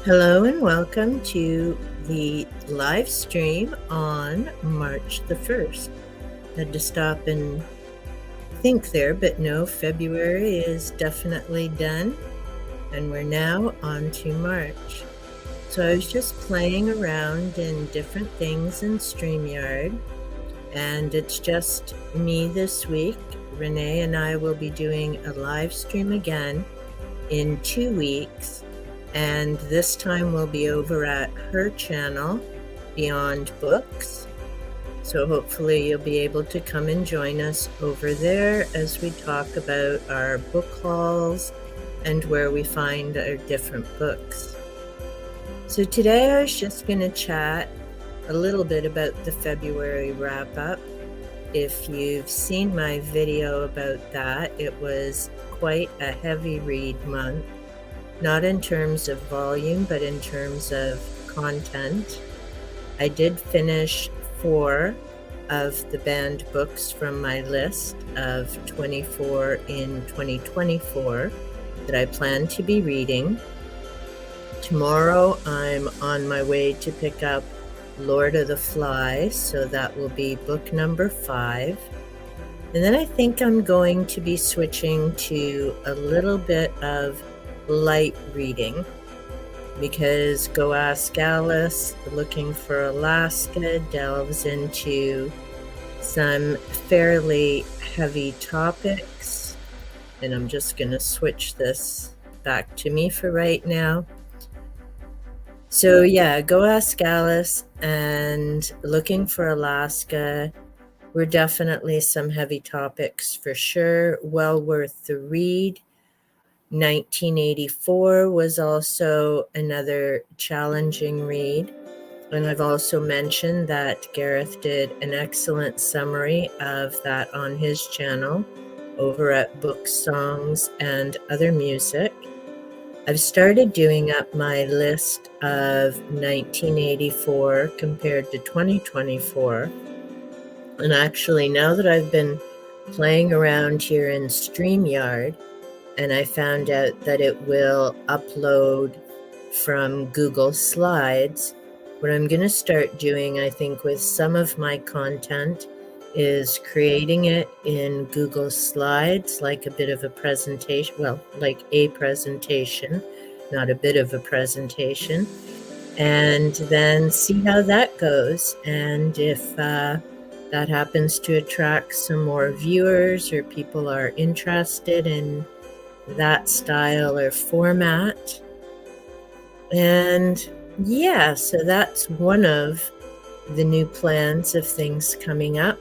Hello and welcome to the live stream on March the 1st. Had to stop and think there, but no, February is definitely done, and we're now on to March. So I was just playing around in different things in StreamYard, and it's just me this week. Renee and I will be doing a live stream again in 2 weeks. And this time we'll be over at her channel, Beyond Books. So hopefully you'll be able to come and join us over there as we talk about our book hauls and where we find our different books. So today I was just going to chat a little bit about the February wrap-up. If you've seen my video about that, it was quite a heavy read month. Not in terms of volume, but in terms of content. I did finish 4 of the banned books from my list of 24 in 2024 that I plan to be reading. Tomorrow I'm on my way to pick up Lord of the Flies, so that will be book number 5. And then I think I'm going to be switching to a little bit of light reading, because Go Ask Alice, Looking for Alaska, delves into some fairly heavy topics, and I'm just going to switch this back to me for right now. So yeah, Go Ask Alice and Looking for Alaska were definitely some heavy topics for sure, well worth the read. 1984 was also another challenging read, and I've also mentioned that Gareth did an excellent summary of that on his channel over at Books, Songs, and Other Music. I've started doing up my list of 1984 compared to 2024, and actually now that I've been playing around here in StreamYard, and I found out that it will upload from Google Slides, what I'm going to start doing, I think, with some of my content is creating it in Google Slides, like a bit of a presentation, well, like a presentation, not a bit of a presentation, and then see how that goes. And if that happens to attract some more viewers or people are interested in that style or format. And yeah, so that's one of the new plans of things coming up.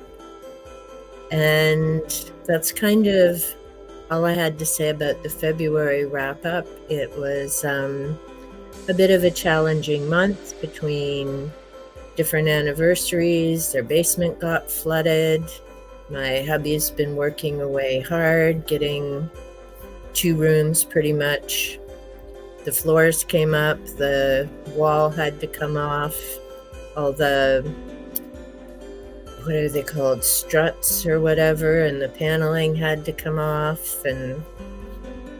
And that's kind of all I had to say about the February wrap-up. It was a bit of a challenging month between different anniversaries. Their basement got flooded. My hubby's been working away hard, getting 2 rooms pretty much. The floors came up, the wall had to come off, all the, what are they called, struts or whatever, and the paneling had to come off, and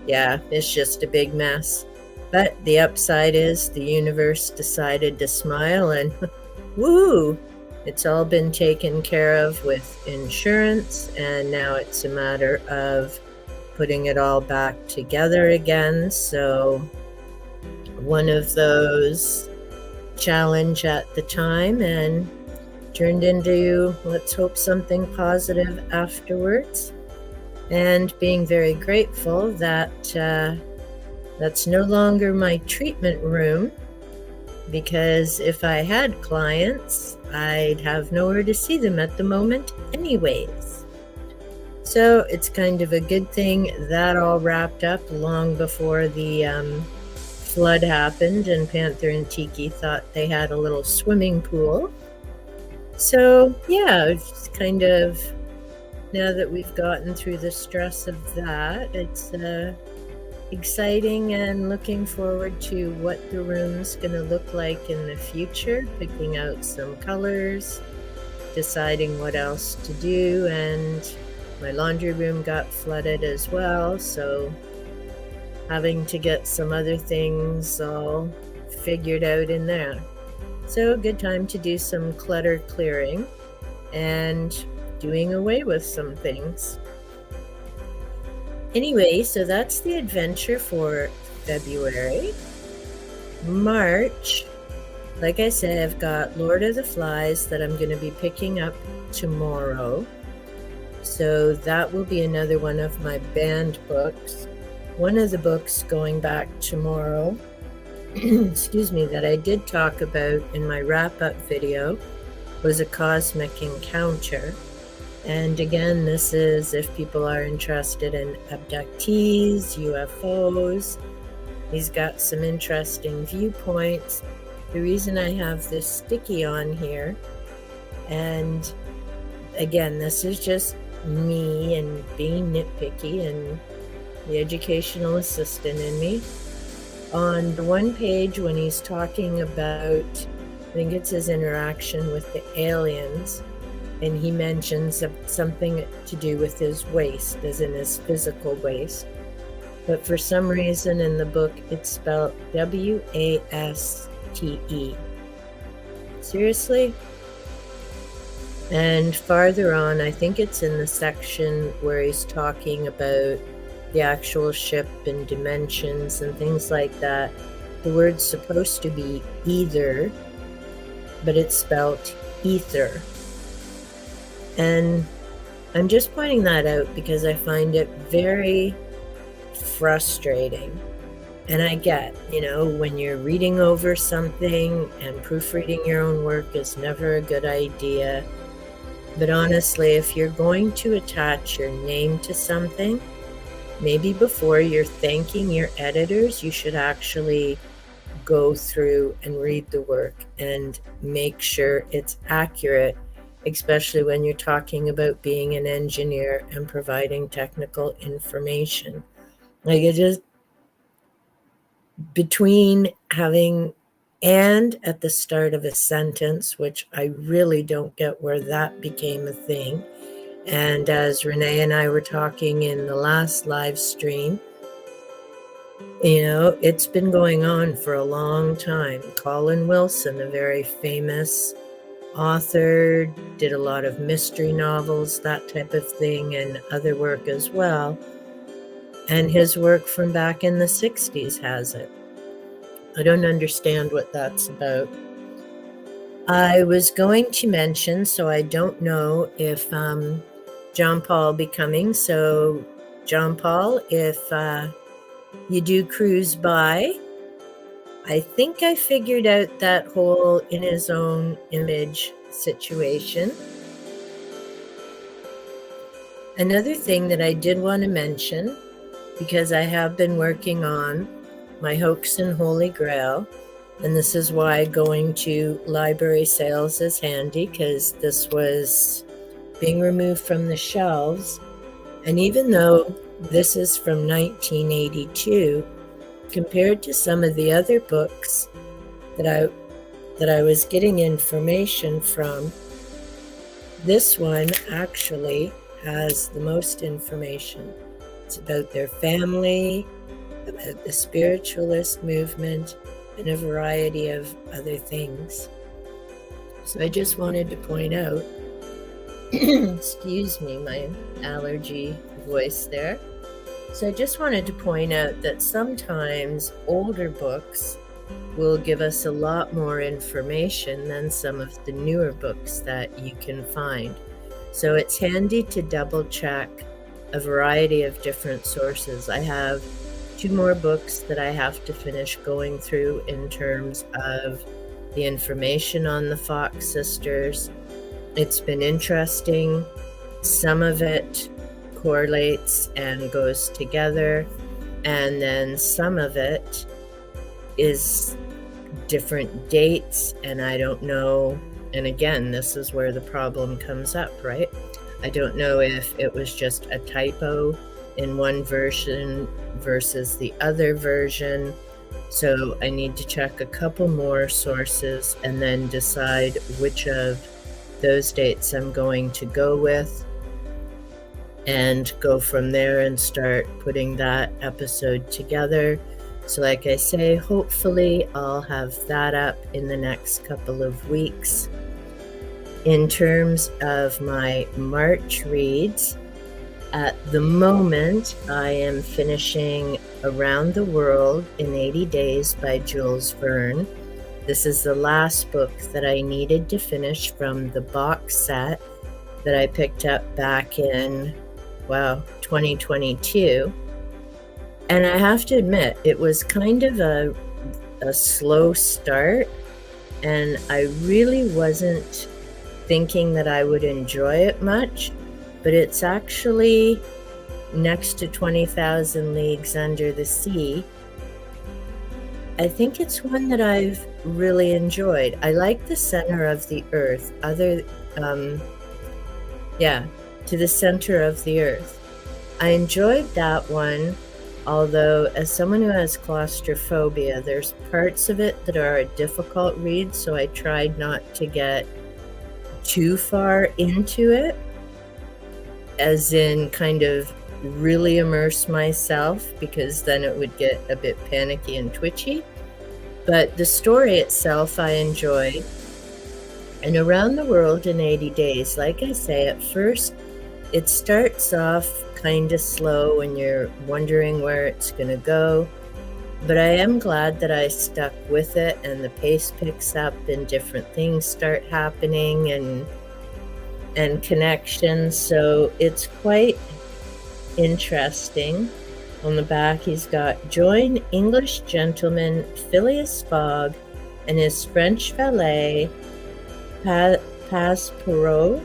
yeah, it's just a big mess. But the upside is the universe decided to smile, and woo! It's all been taken care of with insurance, and now it's a matter of putting it all back together again. So one of those challenge at the time, and turned into, let's hope, something positive afterwards. And being very grateful that that's no longer my treatment room, because if I had clients, I'd have nowhere to see them at the moment anyways. So it's kind of a good thing that all wrapped up long before the flood happened and Panther and Tiki thought they had a little swimming pool. So yeah, it's kind of, now that we've gotten through the stress of that, it's exciting and looking forward to what the room's going to look like in the future, picking out some colors, deciding what else to do, and my laundry room got flooded as well, so having to get some other things all figured out in there. So, good time to do some clutter clearing and doing away with some things. Anyway, so that's the adventure for February. March, like I said, I've got Lord of the Flies that I'm going to be picking up tomorrow. So that will be another one of my banned books. One of the books going back tomorrow, excuse me, that I did talk about in my wrap-up video was A Cosmic Encounter. And again, this is if people are interested in abductees, UFOs. He's got some interesting viewpoints. The reason I have this sticky on here, and again, this is just me and being nitpicky and the educational assistant in me. On the one page when he's talking about, I think it's his interaction with the aliens, and he mentions something to do with his waist, as in his physical waist. But for some reason in the book, it's spelled W-A-S-T-E. Seriously? And farther on, I think it's in the section where he's talking about the actual ship and dimensions and things like that. The word's supposed to be either, but it's spelled ether. And I'm just pointing that out because I find it very frustrating. And I get, when you're reading over something and proofreading your own work is never a good idea. But honestly, if you're going to attach your name to something, maybe before you're thanking your editors, you should actually go through and read the work and make sure it's accurate, especially when you're talking about being an engineer and providing technical information. Like, it just, between having and at the start of a sentence, which I really don't get where that became a thing. And as Renee and I were talking in the last live stream, it's been going on for a long time. Colin Wilson, a very famous author, did a lot of mystery novels, that type of thing, and other work as well. And his work from back in the 60s has it. I don't understand what that's about. I was going to mention, so I don't know if John Paul will be coming. So John Paul, if you do cruise by, I think I figured out that whole in his own image situation. Another thing that I did want to mention, because I have been working on my Hoax and Holy Grail, and this is why going to library sales is handy, because this was being removed from the shelves. And even though this is from 1982, compared to some of the other books that I was getting information from, this one actually has the most information. It's about their family, about the spiritualist movement, and a variety of other things. So I just wanted to point out, excuse me, my allergy voice there. So I just wanted to point out that sometimes older books will give us a lot more information than some of the newer books that you can find. So it's handy to double check a variety of different sources. I have 2 more books that I have to finish going through in terms of the information on the Fox sisters. It's been interesting. Some of it correlates and goes together, and then some of it is different dates, and I don't know. And again, this is where the problem comes up, right? I don't know if it was just a typo in one version versus the other version. So I need to check a couple more sources and then decide which of those dates I'm going to go with, and go from there and start putting that episode together. So like I say, hopefully I'll have that up in the next couple of weeks. In terms of my March reads, at the moment I am finishing Around the World in 80 Days by Jules Verne. This is the last book that I needed to finish from the box set that I picked up back in, 2022. And I have to admit, it was kind of a slow start, and I really wasn't thinking that I would enjoy it much, but it's actually, next to 20,000 Leagues Under the Sea, I think it's one that I've really enjoyed. I like the center of the earth, to the center of the earth. I enjoyed that one, although as someone who has claustrophobia, there's parts of it that are a difficult read, so I tried not to get too far into it, as in kind of really immerse myself, because then it would get a bit panicky and twitchy. But the story itself I enjoyed. And Around the World in 80 Days, like I say, at first it starts off kind of slow and you're wondering where it's going to go. But I am glad that I stuck with it, and the pace picks up and different things start happening and connections. So it's quite interesting. On the back, he's got join English gentleman Phileas Fogg and his French valet Passepartout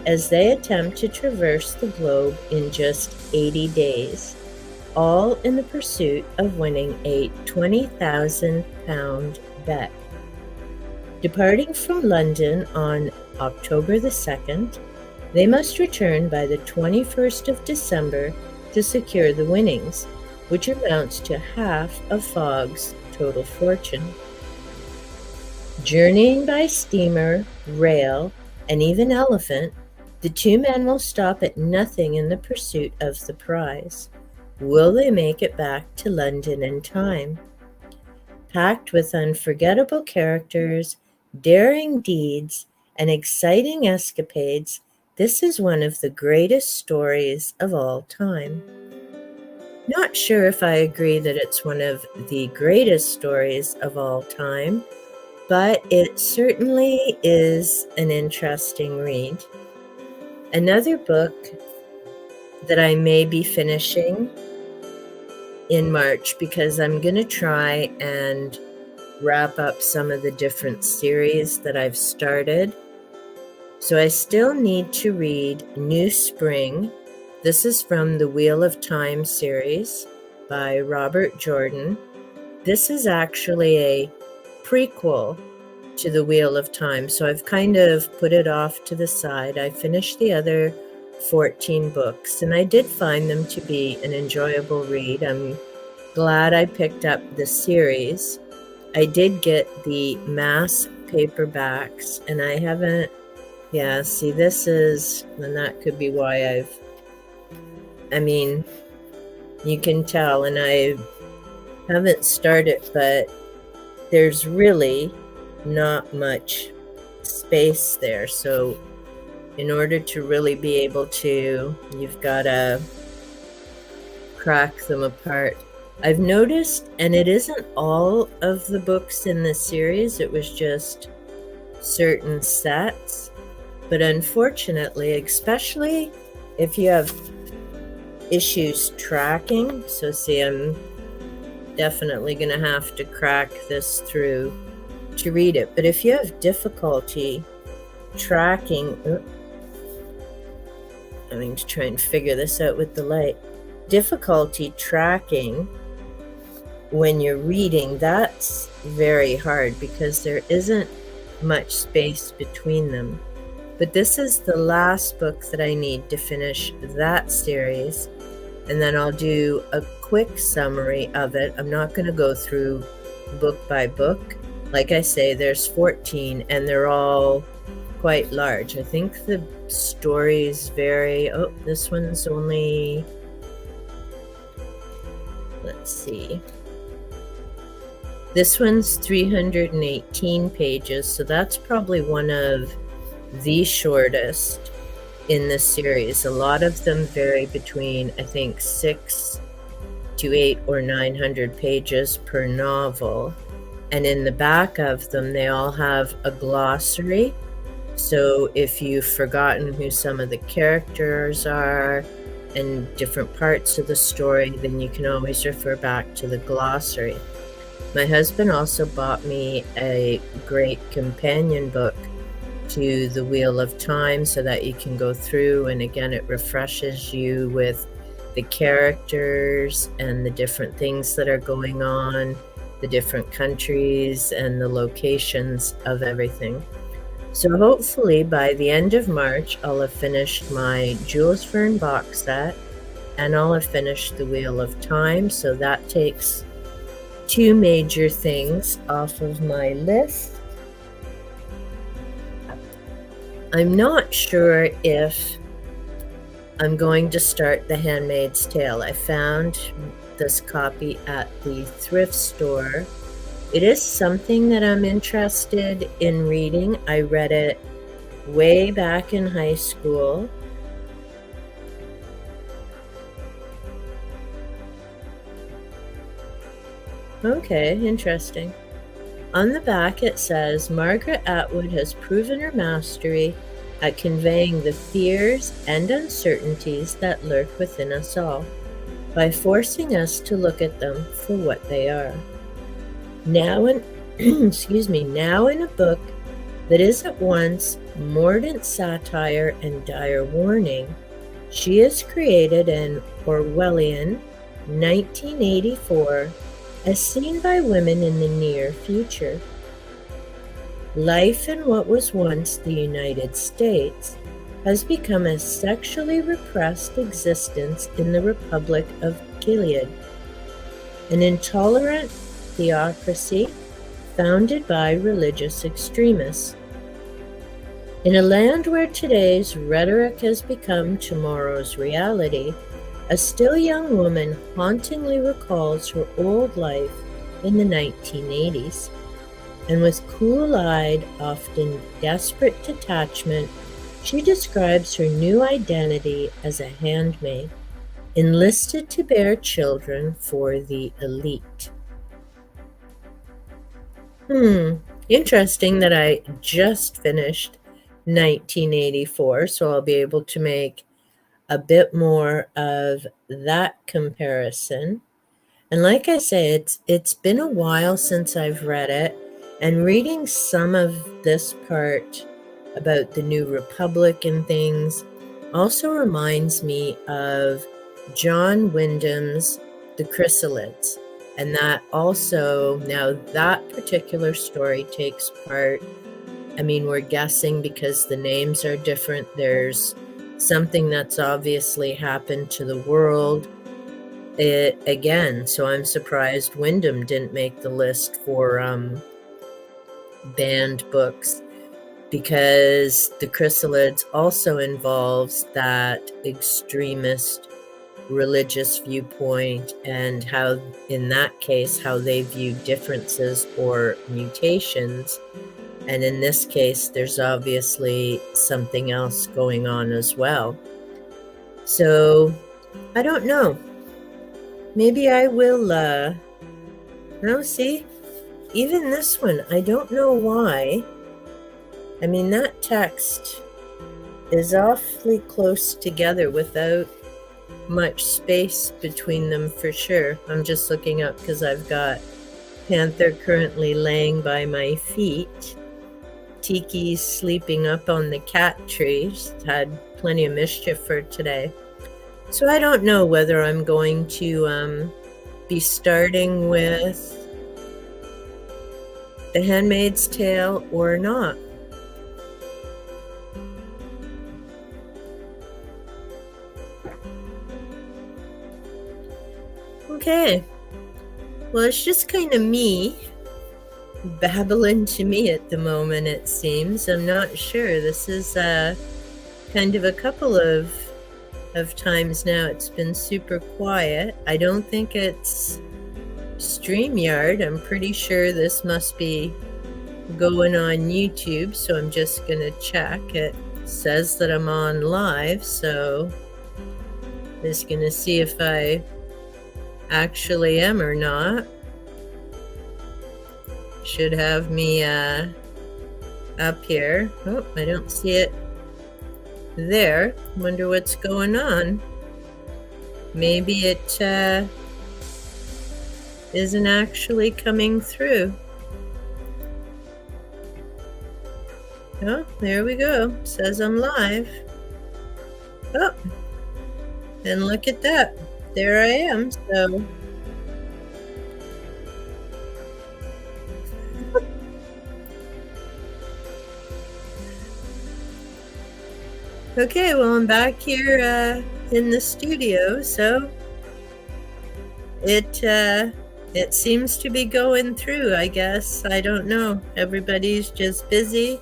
as they attempt to traverse the globe in just 80 days, all in the pursuit of winning a £20,000 bet. Departing from London on October the 2nd, they must return by the 21st of December to secure the winnings, which amounts to half of Fogg's total fortune. Journeying by steamer, rail, and even elephant, the two men will stop at nothing in the pursuit of the prize. Will they make it back to London in time? Packed with unforgettable characters, daring deeds, and exciting escapades, this is one of the greatest stories of all time. Not sure if I agree that it's one of the greatest stories of all time, but it certainly is an interesting read. Another book that I may be finishing in March, because I'm going to try and wrap up some of the different series that I've started. So I still need to read New Spring. This is from the Wheel of Time series by Robert Jordan. This is actually a prequel to the Wheel of Time, so I've kind of put it off to the side. I finished the other 14 books, and I did find them to be an enjoyable read. I'm glad I picked up the series. I did get the mass paperbacks, and I haven't, see, this is, and that could be why you can tell, and I haven't started, but there's really not much space there. So in order to really be able to, you've got to crack them apart. I've noticed, and it isn't all of the books in the series, it was just certain sets. But unfortunately, especially if you have issues tracking, so see, I'm definitely going to have to crack this through to read it. But if you have difficulty tracking, I mean, to try and figure this out with the light, difficulty tracking when you're reading, that's very hard because there isn't much space between them. But this is the last book that I need to finish that series, and then I'll do a quick summary of it. I'm not going to go through book by book. Like I say, there's 14, and they're all quite large. I think the stories vary. Oh, this one's only, let's see, This one's 318 pages, so that's probably one of the shortest in this series. A lot of them vary between, I think, 6 to 8 or 900 pages per novel. And in the back of them, they all have a glossary. So if you've forgotten who some of the characters are and different parts of the story, then you can always refer back to the glossary. My husband also bought me a great companion book to The Wheel of Time so that you can go through, and again, it refreshes you with the characters and the different things that are going on, the different countries and the locations of everything. So hopefully by the end of March, I'll have finished my Jules Verne box set and I'll have finished The Wheel of Time. So that takes two major things off of my list. I'm not sure if I'm going to start The Handmaid's Tale. I found this copy at the thrift store. It is something that I'm interested in reading. I read it way back in high school. Okay, interesting. On the back it says, Margaret Atwood has proven her mastery at conveying the fears and uncertainties that lurk within us all, by forcing us to look at them for what they are. Now in now in a book that is at once mordant satire and dire warning, she has created an Orwellian 1984 as seen by women in the near future. Life in what was once the United States has become a sexually repressed existence in the Republic of Gilead, an intolerant theocracy founded by religious extremists. In a land where today's rhetoric has become tomorrow's reality, a still young woman hauntingly recalls her old life in the 1980s, and with cool-eyed, often desperate detachment, she describes her new identity as a handmaid, enlisted to bear children for the elite. Interesting that I just finished 1984, so I'll be able to make a bit more of that comparison. And like I say, it's been a while since I've read it, and reading some of this part about the New Republic and things also reminds me of John Wyndham's The Chrysalids. And that also, now that particular story takes part, I mean, we're guessing because the names are different. There's something that's obviously happened to the world again. So I'm surprised Wyndham didn't make the list for banned books, because The Chrysalids also involves that extremist religious viewpoint, and how, in that case, how they view differences or mutations. And in this case, there's obviously something else going on as well. So, I don't know. Maybe I will, no, see? Even this one, I don't know why. I mean, that text is awfully close together without much space between them for sure. I'm just looking up because I've got Panther currently laying by my feet. Tiki's sleeping up on the cat tree. She's had plenty of mischief for today. So I don't know whether I'm going to be starting with The Handmaid's Tale or not. Okay. Well, it's just kind of me babbling to me at the moment, it seems. I'm not sure. This is kind of a couple of times now it's been super quiet. I don't think it's StreamYard. I'm pretty sure this must be going on YouTube, so I'm just gonna check. It says that I'm on live, so just gonna see if I actually am or not. Should have me up here. Oh, I don't see it there. Wonder what's going on. Maybe it isn't actually coming through. Oh, there we go. Says I'm live. Oh, and look at that. There I am. So okay, well, I'm back here in the studio, so it seems to be going through, I guess. I don't know. Everybody's just busy.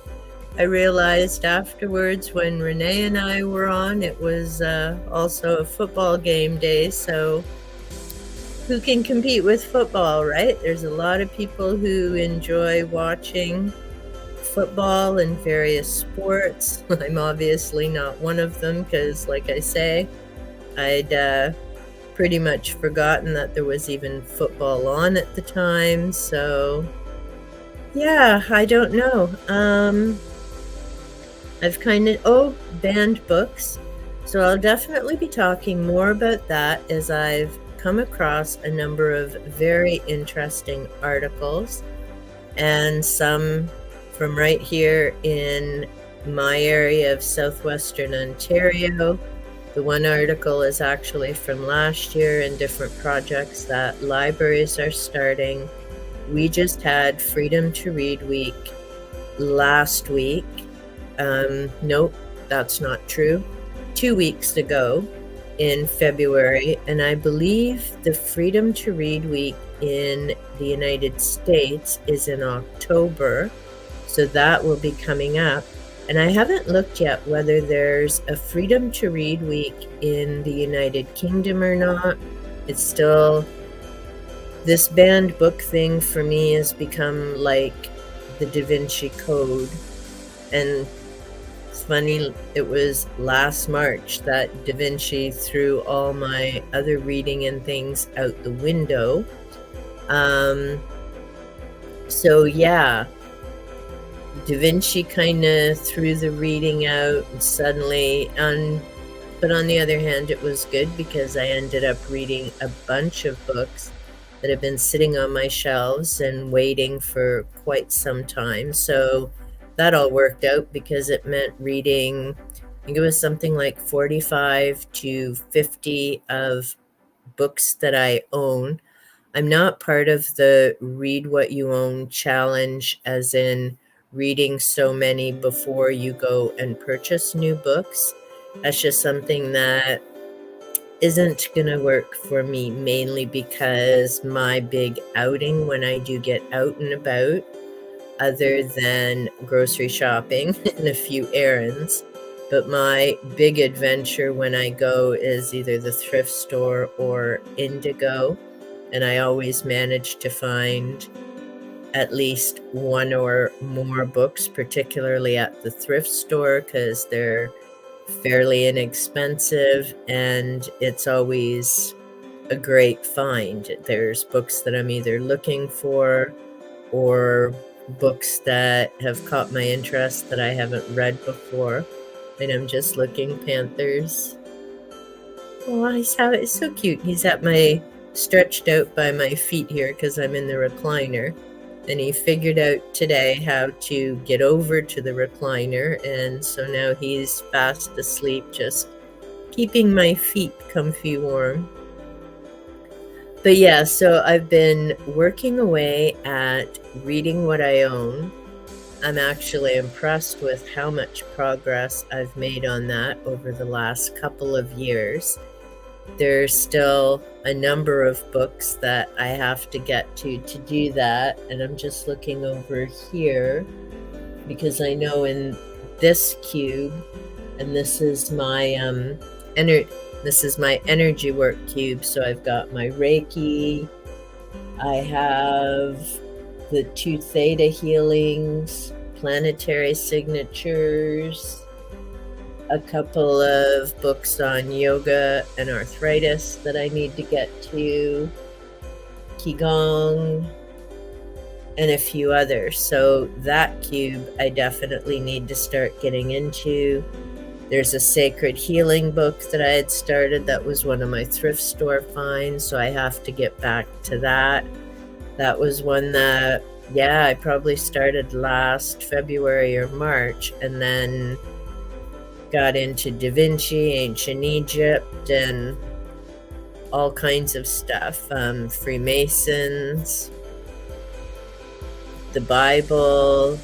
I realized afterwards when Renee and I were on, it was also a football game day, so who can compete with football, right? There's a lot of people who enjoy watching football and various sports. I'm obviously not one of them because, like I say, I'd pretty much forgotten that there was even football on at the time. So yeah, I don't know. I've kind of, banned books. So I'll definitely be talking more about that as I've come across a number of very interesting articles, and some from right here in my area of southwestern Ontario. The one article is actually from last year and different projects that libraries are starting. We just had Freedom to Read Week last week. Nope, that's not true. 2 weeks ago in February, and I believe the Freedom to Read Week in the United States is in October, so that will be coming up. And I haven't looked yet whether there's a Freedom to Read Week in the United Kingdom or not. It's still, this banned book thing for me has become like the Da Vinci Code. And it's funny, it was last March that Da Vinci threw all my other reading and things out the window. So yeah, Da Vinci kind of threw the reading out and suddenly, but on the other hand, it was good because I ended up reading a bunch of books that have been sitting on my shelves and waiting for quite some time. So that all worked out because it meant reading, I think it was something like 45 to 50 of books that I own. I'm not part of the Read What You Own challenge, as in reading so many before you go and purchase new books. That's just something that isn't going to work for me, mainly because my big outing when I do get out and about, other than grocery shopping and a few errands, but my big adventure when I go is either the thrift store or Indigo, and I always manage to find at least one or more books, particularly at the thrift store, because they're fairly inexpensive and it's always a great find. There's books that I'm either looking for or books that have caught my interest that I haven't read before. And I'm just looking. Panthers. Oh, he's so cute. He's at my, stretched out by my feet here because I'm in the recliner. And he figured out today how to get over to the recliner, and so now he's fast asleep, just keeping my feet comfy warm. But yeah, so I've been working away at reading what I own. I'm actually impressed with how much progress I've made on that over the last couple of years. There's still a number of books that I have to get to do that, and I'm just looking over here because I know in this cube, and this is my energy work cube, so I've got my Reiki, I have the two theta healings, planetary signatures, a couple of books on yoga and arthritis that I need to get to, Qigong, and a few others. So that cube I definitely need to start getting into. There's a sacred healing book that I had started that was one of my thrift store finds, so I have to get back to that. That was one that, yeah, I probably started last February or March, and then got into Da Vinci, ancient Egypt, and all kinds of stuff. Freemasons, the Bible,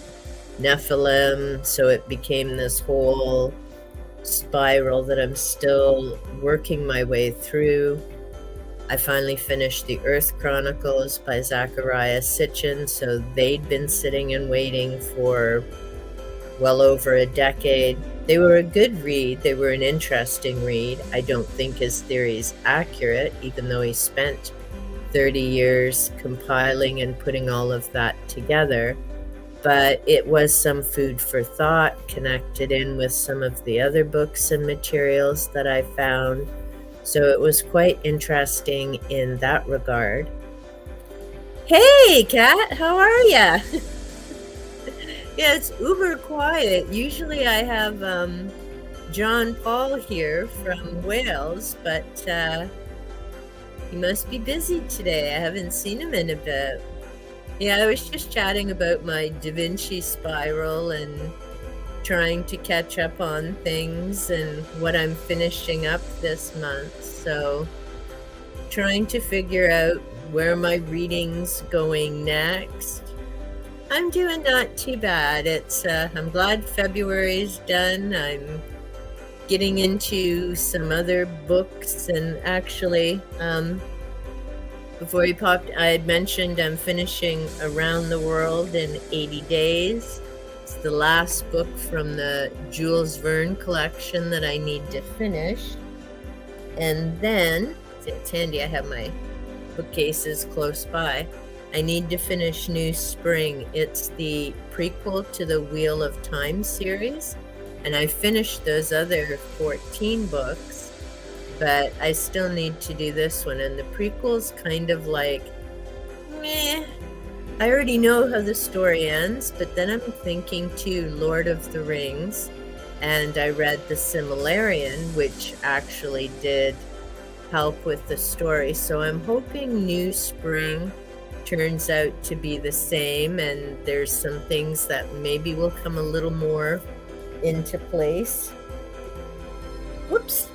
Nephilim. So it became this whole spiral that I'm still working my way through. I finally finished the Earth Chronicles by Zachariah Sitchin, so they'd been sitting and waiting for well over a decade. They were a good read. They were an interesting read. I don't think his theory is accurate, even though he spent 30 years compiling and putting all of that together. But it was some food for thought, connected in with some of the other books and materials that I found. So it was quite interesting in that regard. Hey, Kat, how are ya? Yeah, it's uber quiet. Usually I have John Paul here from Wales, but he must be busy today. I haven't seen him in a bit. Yeah, I was just chatting about my Da Vinci spiral and trying to catch up on things and what I'm finishing up this month. So trying to figure out where my reading's going next. I'm doing not too bad. I'm glad February's done. I'm getting into some other books, and actually, before you popped, I had mentioned I'm finishing Around the World in 80 Days. It's the last book from the Jules Verne collection that I need to finish. And then, it's handy, I have my bookcases close by. I need to finish New Spring. It's the prequel to the Wheel of Time series, and I finished those other 14 books, but I still need to do this one. And the prequel's kind of like, meh. I already know how the story ends, but then I'm thinking too, Lord of the Rings, and I read The Silmarillion, which actually did help with the story. So I'm hoping New Spring turns out to be the same, and there's some things that maybe will come a little more into place. Whoops.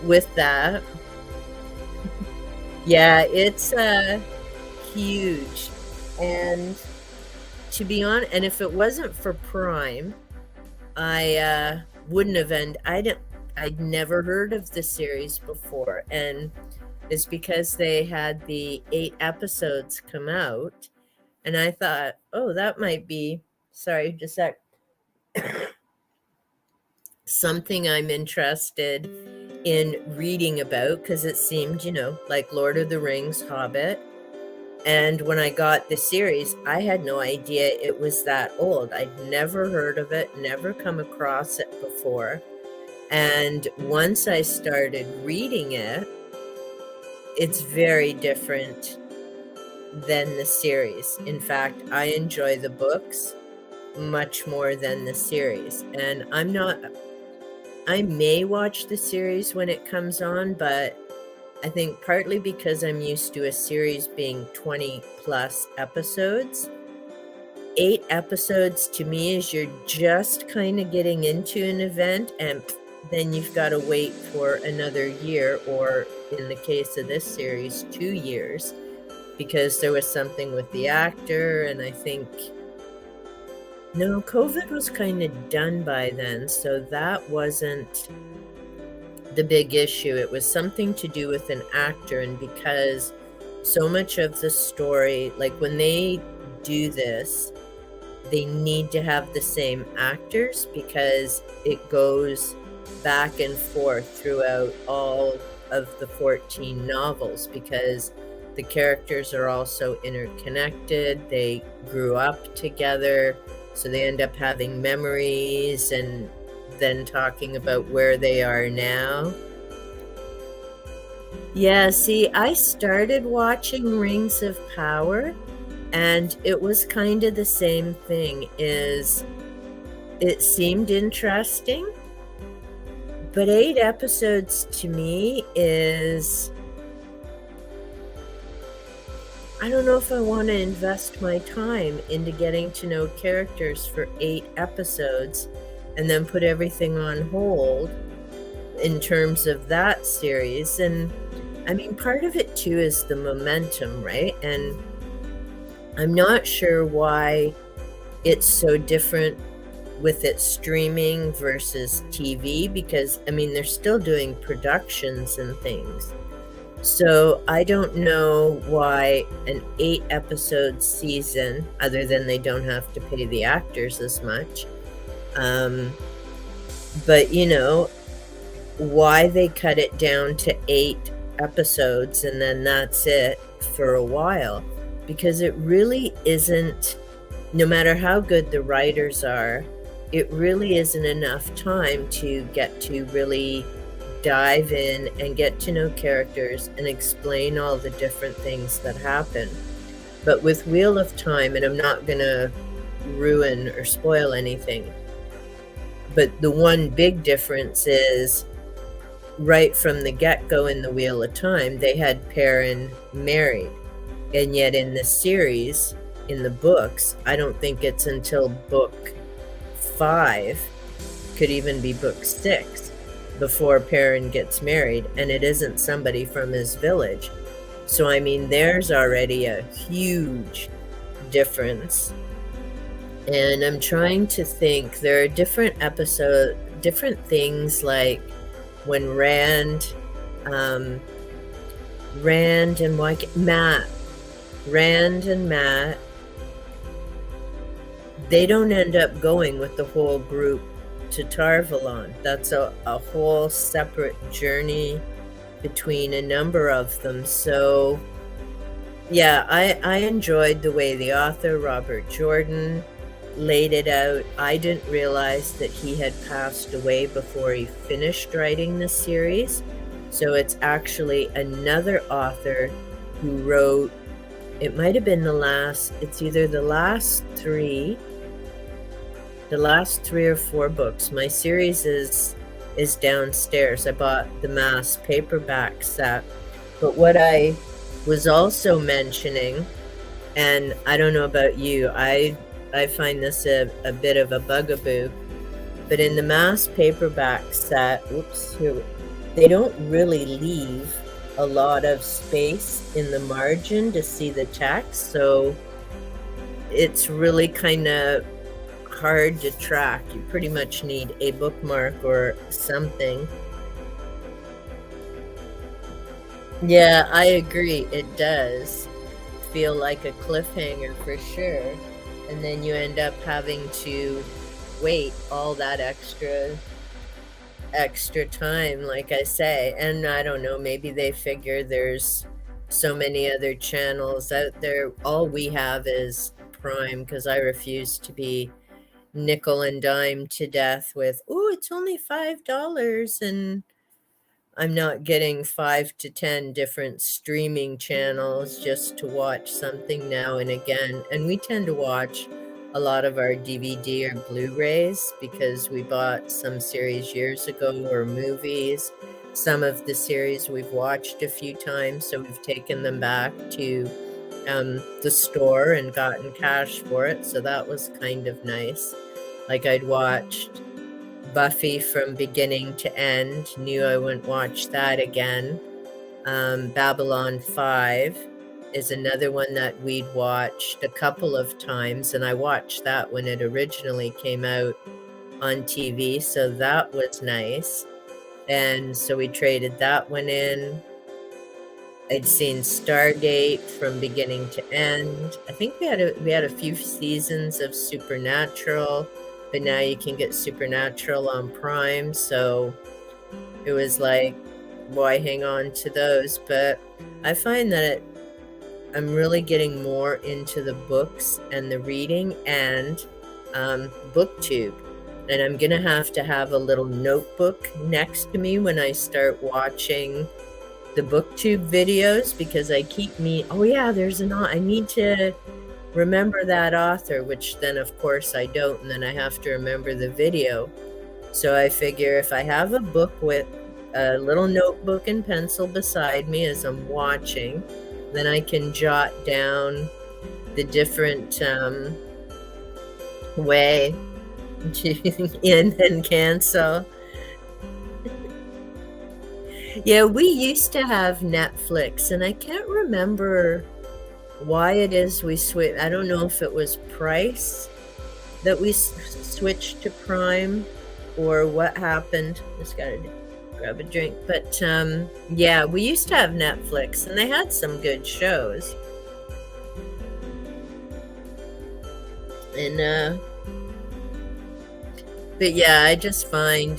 With that. Yeah, it's huge. And to be honest, and if it wasn't for Prime, I wouldn't have I'd never heard of the series before, and it's because they had the 8 episodes come out, and I thought, oh, that might be, sorry, just something I'm interested in reading about, because it seemed, like Lord of the Rings, Hobbit. And when I got the series, I had no idea it was that old. I'd never heard of it, never come across it before. And once I started reading it, it's very different than the series. In fact, I enjoy the books much more than the series. And I may watch the series when it comes on, but I think partly because I'm used to a series being 20 plus episodes. 8 episodes to me is you're just kind of getting into an event, and then you've got to wait for another year, or in the case of this series, 2 years, because there was something with the actor, and I think, no, COVID was kind of done by then, so that wasn't the big issue. It was something to do with an actor, and because so much of the story, like when they do this, they need to have the same actors because it goes back and forth throughout all of the 14 novels, because the characters are also interconnected. They grew up together, so they end up having memories and then talking about where they are now. Yeah, see, I started watching Rings of Power, and it was kind of the same thing. Is it seemed interesting, but 8 episodes to me is, I don't know if I want to invest my time into getting to know characters for 8 episodes and then put everything on hold in terms of that series. And I mean, part of it too is the momentum, right? And I'm not sure why it's so different with it streaming versus TV, because I mean, they're still doing productions and things. So I don't know why an 8 episode season, other than they don't have to pay the actors as much. But you know, why they cut it down to 8 episodes and then that's it for a while, because it really isn't, no matter how good the writers are, it really isn't enough time to get to really dive in and get to know characters and explain all the different things that happen. But with Wheel of Time, and I'm not gonna ruin or spoil anything, but the one big difference is right from the get-go in the Wheel of Time, they had Perrin married. And yet in the series, in the books, I don't think it's until book 5, could even be book 6, before Perrin gets married, and it isn't somebody from his village. So I mean, there's already a huge difference. And I'm trying to think, there are different things, like when Rand and Matt, they don't end up going with the whole group to Tarvalon. That's a whole separate journey between a number of them. So yeah, I enjoyed the way the author, Robert Jordan, laid it out. I didn't realize that he had passed away before he finished writing this series. So it's actually another author who wrote, it might have been it's either the last 3 or 4 books. My series is downstairs. I bought the mass paperback set. But what I was also mentioning, and I don't know about you, I find this a bit of a bugaboo, but in the mass paperback set, they don't really leave a lot of space in the margin to see the text, so it's really kind of hard to track. You pretty much need a bookmark or something. Yeah, I agree. It does feel like a cliffhanger for sure. And then you end up having to wait all that extra time, like I say. And I don't know, maybe they figure there's so many other channels out there. All we have is Prime, because I refuse to be nickel and dime to death with, oh, it's only $5, and I'm not getting 5 to 10 different streaming channels just to watch something now and again. And we tend to watch a lot of our DVD or Blu-rays because we bought some series years ago, or movies. Some of the series we've watched a few times, so we've taken them back to the store and gotten cash for it. So that was kind of nice. Like, I'd watched Buffy from beginning to end, knew I wouldn't watch that again. Babylon 5 is another one that we'd watched a couple of times, and I watched that when it originally came out on TV, so that was nice. And so we traded that one in. I'd seen Stargate from beginning to end. I think we had a few seasons of Supernatural, but now you can get Supernatural on Prime, so it was like, why hang on to those? But I find that I'm really getting more into the books and the reading and booktube. And I'm gonna have to have a little notebook next to me when I start watching the booktube videos, because I keep me oh yeah, I need to remember that author, which then of course I don't, and then I have to remember the video. So I figure if I have a book with a little notebook and pencil beside me as I'm watching, then I can jot down the different way to in and cancel. Yeah, we used to have Netflix, and I can't remember why it is we switched. I don't know if it was price that we switched to Prime or what happened. Just gotta grab a drink. But yeah, we used to have Netflix, and they had some good shows. And but yeah, I just find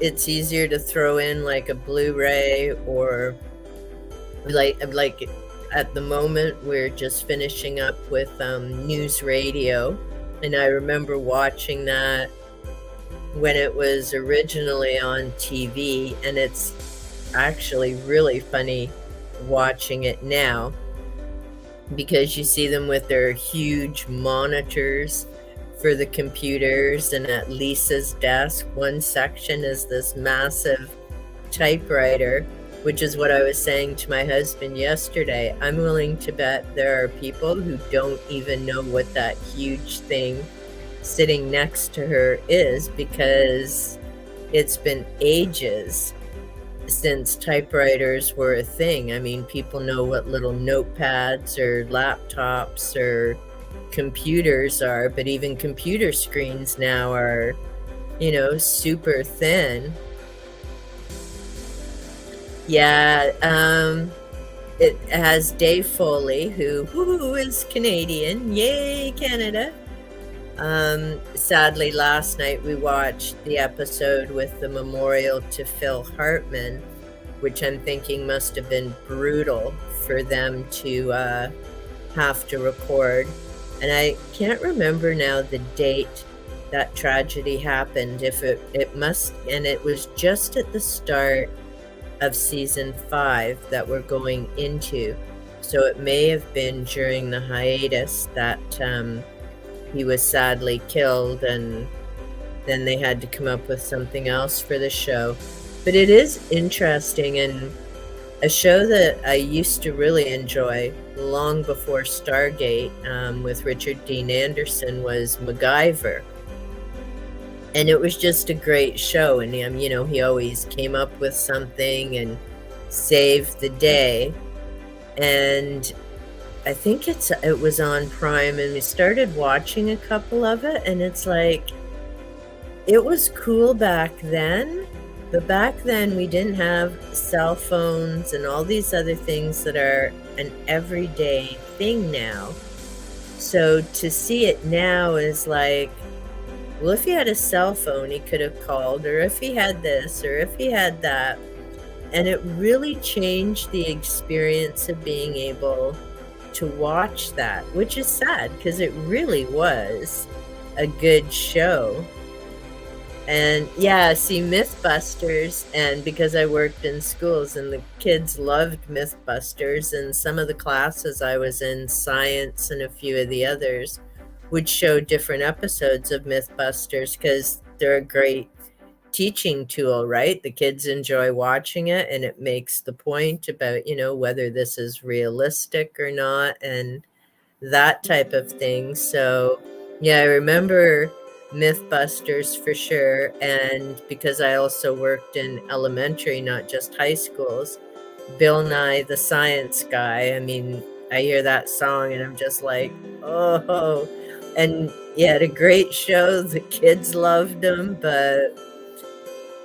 it's easier to throw in like a Blu-ray, or like at the moment we're just finishing up with news radio, and I remember watching that when it was originally on TV, and it's actually really funny watching it now, because you see them with their huge monitors for the computers, and at Lisa's desk, one section is this massive typewriter, which is what I was saying to my husband yesterday. I'm willing to bet there are people who don't even know what that huge thing sitting next to her is, because it's been ages since typewriters were a thing. I mean, people know what little notepads or laptops or computers are, but even computer screens now are, super thin. Yeah, it has Dave Foley, who is Canadian. Yay, Canada. Sadly, last night we watched the episode with the memorial to Phil Hartman, which I'm thinking must have been brutal for them to have to record. And I can't remember now the date that tragedy happened. If it must, and it was just at the start of season 5 that we're going into. So it may have been during the hiatus that he was sadly killed, and then they had to come up with something else for the show. But it is interesting, and a show that I used to really enjoy long before Stargate, with Richard Dean Anderson, was MacGyver. And it was just a great show, and he always came up with something and saved the day. And I think it was on Prime, and we started watching a couple of it, and it's like, it was cool back then, but back then we didn't have cell phones and all these other things that are an everyday thing now. So to see it now is like, well, if he had a cell phone, he could have called, or if he had this, or if he had that. And it really changed the experience of being able to watch that, which is sad, because it really was a good show. And yeah, see, Mythbusters, and because I worked in schools and the kids loved Mythbusters, and some of the classes I was in, science and a few of the others, would show different episodes of Mythbusters, because they're a great teaching tool, right? The kids enjoy watching it, and it makes the point about, whether this is realistic or not, and that type of thing. So yeah, I remember Mythbusters for sure. And because I also worked in elementary, not just high schools, Bill Nye the Science Guy. I mean, I hear that song and I'm just like, oh. And yeah, had a great show. The kids loved him, but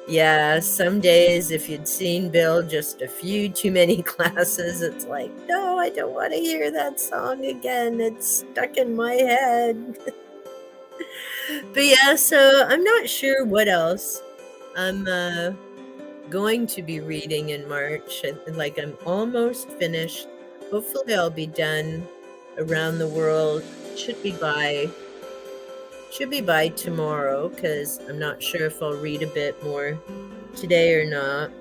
yeah, some days if you'd seen Bill just a few too many classes, it's like, no, I don't want to hear that song again. It's stuck in my head. But yeah, so I'm not sure what else I'm going to be reading in March. Like, I'm almost finished hopefully I'll be done around the world. Should be by should be by tomorrow because I'm not sure if I'll read a bit more today or not.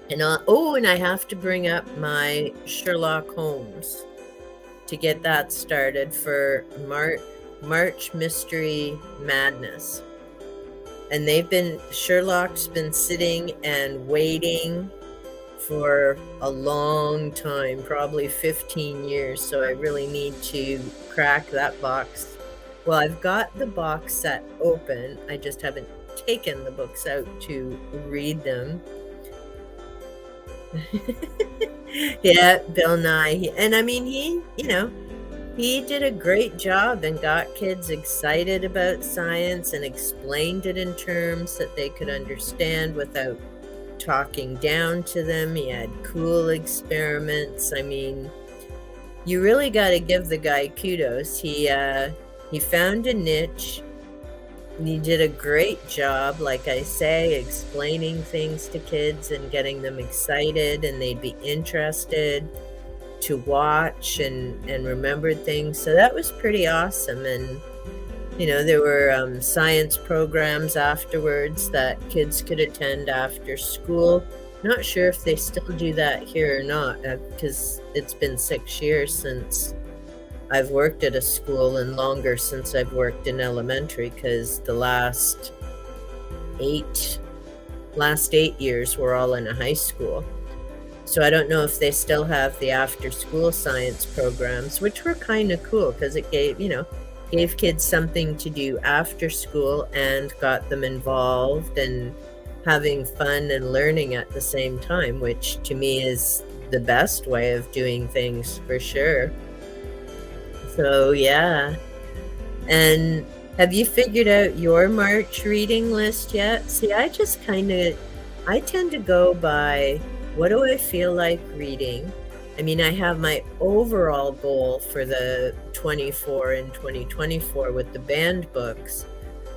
And I have to bring up my Sherlock Holmes to get that started for March Mystery Madness. And Sherlock's been sitting and waiting for a long time, probably 15 years. So I really need to crack that box. Well, I've got the box set open. I just haven't taken the books out to read them. Yeah, Bill Nye. And I mean, he did a great job and got kids excited about science and explained it in terms that they could understand without talking down to them. He had cool experiments. I mean, you really got to give the guy kudos. He found a niche. He did a great job, like I say, explaining things to kids and getting them excited, and they'd be interested to watch and remember things. So that was pretty awesome. And there were science programs afterwards that kids could attend after school. Not sure if they still do that here or not, because it's been 6 years since I've worked at a school, and longer since I've worked in elementary, because the last 8 years were all in a high school. So I don't know if they still have the after school science programs, which were kind of cool because it gave kids something to do after school and got them involved and having fun and learning at the same time, which to me is the best way of doing things for sure. So yeah. And have you figured out your March reading list yet? See, I tend to go by what do I feel like reading. I mean, I have my overall goal for the 24 and 2024 with the banned books,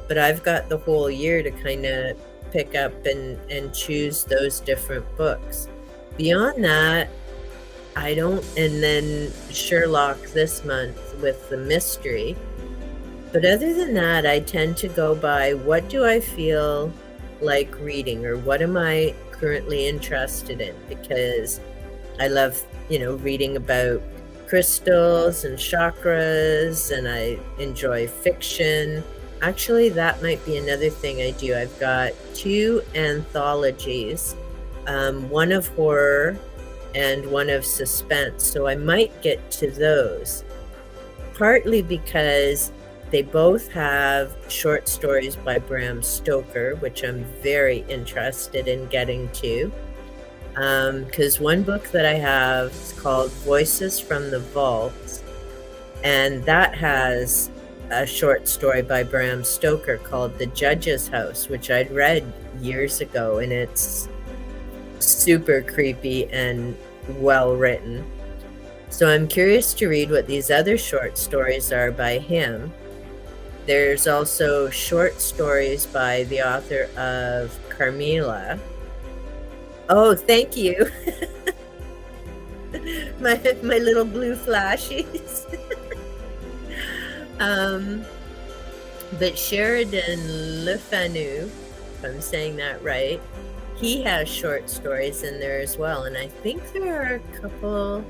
but I've got the whole year to kind of pick up and choose those different books. Beyond that, I don't, and then Sherlock this month with the mystery. But other than that, I tend to go by what do I feel like reading, or what am I currently interested in, because I love, reading about crystals and chakras, and I enjoy fiction. Actually, that might be another thing I do. I've got 2 anthologies, one of horror and one of suspense. So I might get to those, partly because they both have short stories by Bram Stoker, which I'm very interested in getting to. Because one book that I have is called Voices from the Vaults, and that has a short story by Bram Stoker called The Judge's House, which I'd read years ago, and it's super creepy and well written. So I'm curious to read what these other short stories are by him. There's also short stories by the author of Carmilla. Oh, thank you. my little blue flashies. But Sheridan Le Fanu, if I'm saying that right, he has short stories in there as well. And I think there are a couple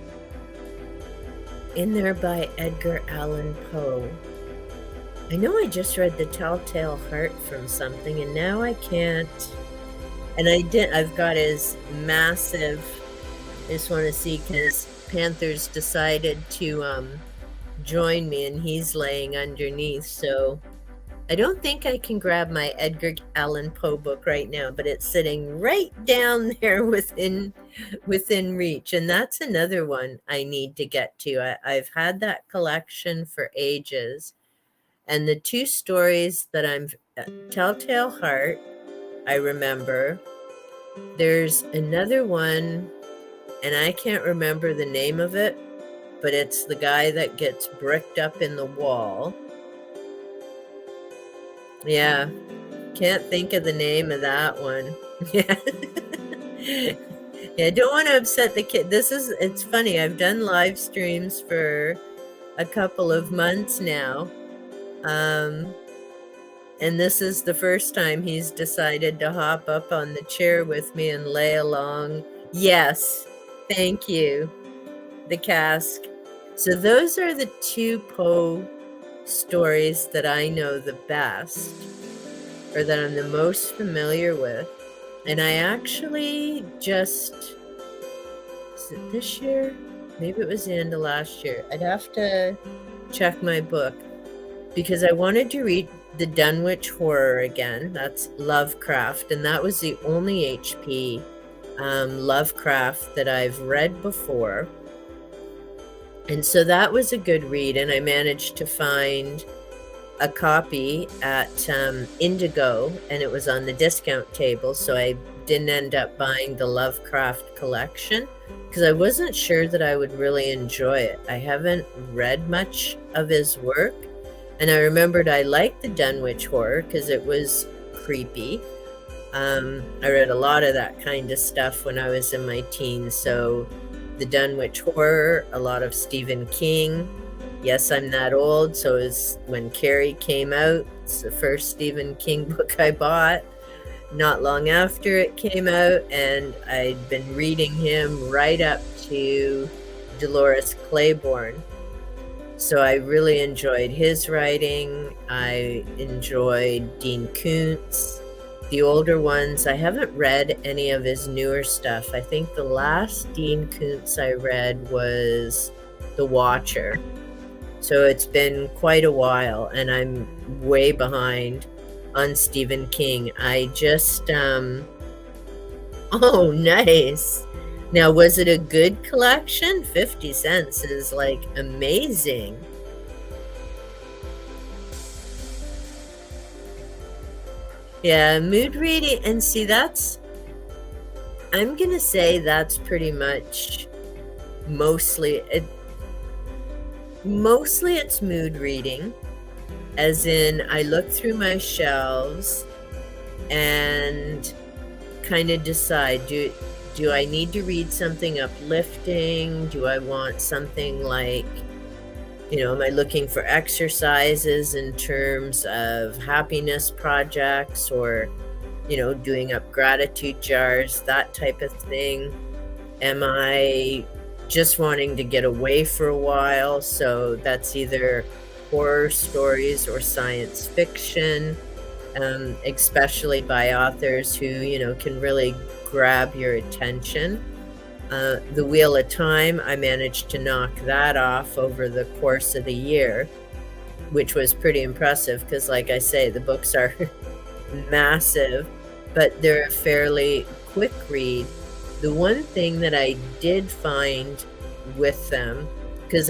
in there by Edgar Allan Poe. I know I just read The Telltale Heart from something, and now I can't. And I've got his massive, I just want to see, because Panthers decided to join me, and he's laying underneath. So I don't think I can grab my Edgar Allan Poe book right now, but it's sitting right down there within reach. And that's another one I need to get to. I've had that collection for ages. And the 2 stories that Telltale Heart, I remember. There's another one, and I can't remember the name of it, but it's the guy that gets bricked up in the wall. Yeah, can't think of the name of that one. Yeah. Yeah, I don't want to upset the kid. It's funny. I've done live streams for a couple of months now. Um, and this is the first time he's decided to hop up on the chair with me and lay along. Yes, thank you. The cask. So those are the two Poe stories that I know the best, or that I'm the most familiar with. And I actually just, is it this year? Maybe it was the end of last year. I'd have to check my book because I wanted to read the Dunwich Horror again. That's Lovecraft, and that was the only HP Lovecraft that I've read before. And so that was a good read, and I managed to find a copy at Indigo, and it was on the discount table, so I didn't end up buying the Lovecraft collection because I wasn't sure that I would really enjoy it. I haven't read much of his work, and I remembered I liked the Dunwich Horror because it was creepy. I read a lot of that kind of stuff when I was in my teens, so the Dunwich Horror, a lot of Stephen King. Yes, I'm that old, so it's when Carrie came out. It's the first Stephen King book I bought not long after it came out, and I'd been reading him right up to Dolores Claiborne. So I really enjoyed his writing. I enjoyed Dean Koontz. The older ones, I haven't read any of his newer stuff. I think the last Dean Koontz I read was The Watcher. So it's been quite a while, and I'm way behind on Stephen King. I just, oh, nice. Now, was it a good collection? 50 cents is like amazing. Yeah, mood reading, and see, I'm gonna say that's pretty much mostly it's mood reading, as in I look through my shelves and kind of decide, do I need to read something uplifting? Do I want something like, am I looking for exercises in terms of happiness projects, or, doing up gratitude jars, that type of thing? Am I just wanting to get away for a while? So that's either horror stories or science fiction, especially by authors who, can really grab your attention. The Wheel of Time, I managed to knock that off over the course of the year, which was pretty impressive because, like I say, the books are massive, but they're a fairly quick read. The one thing that I did find with them, because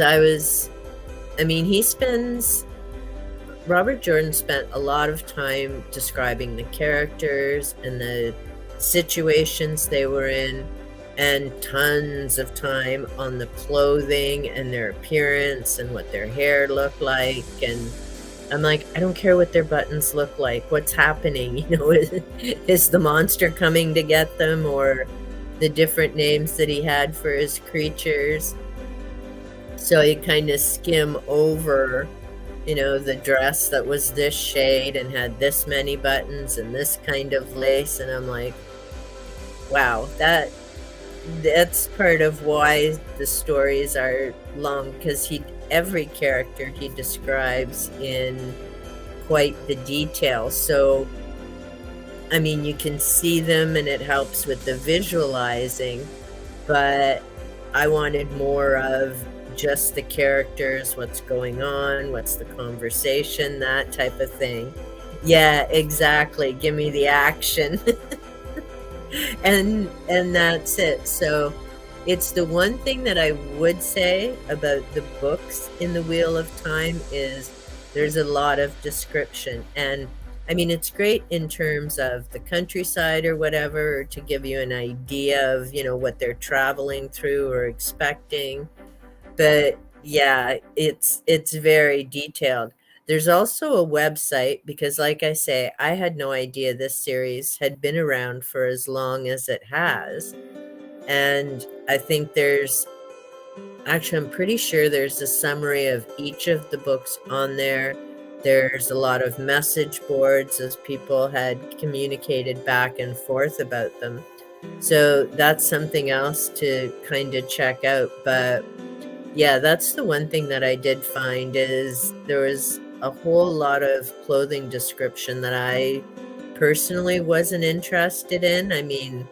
Robert Jordan spent a lot of time describing the characters and the situations they were in, and tons of time on the clothing and their appearance and what their hair looked like. And I'm like, I don't care what their buttons look like. What's happening? Is the monster coming to get them, or the different names that he had for his creatures? So you kind of skim over, the dress that was this shade and had this many buttons and this kind of lace. And I'm like, wow, that's part of why the stories are long, because every character he describes in quite the detail. So, you can see them and it helps with the visualizing, but I wanted more of just the characters, what's going on, what's the conversation, that type of thing. Yeah, exactly. Give me the action. and that's it. So it's the one thing that I would say about the books in the Wheel of Time is there's a lot of description. And it's great in terms of the countryside or whatever, to give you an idea of, what they're traveling through or expecting. But yeah, it's very detailed. There's also a website, because like I say, I had no idea this series had been around for as long as it has. And I think there's actually, I'm pretty sure there's a summary of each of the books on there. There's a lot of message boards as people had communicated back and forth about them. So that's something else to kind of check out. But yeah, that's the one thing that I did find is there was a whole lot of clothing description that I personally wasn't interested in. I mean,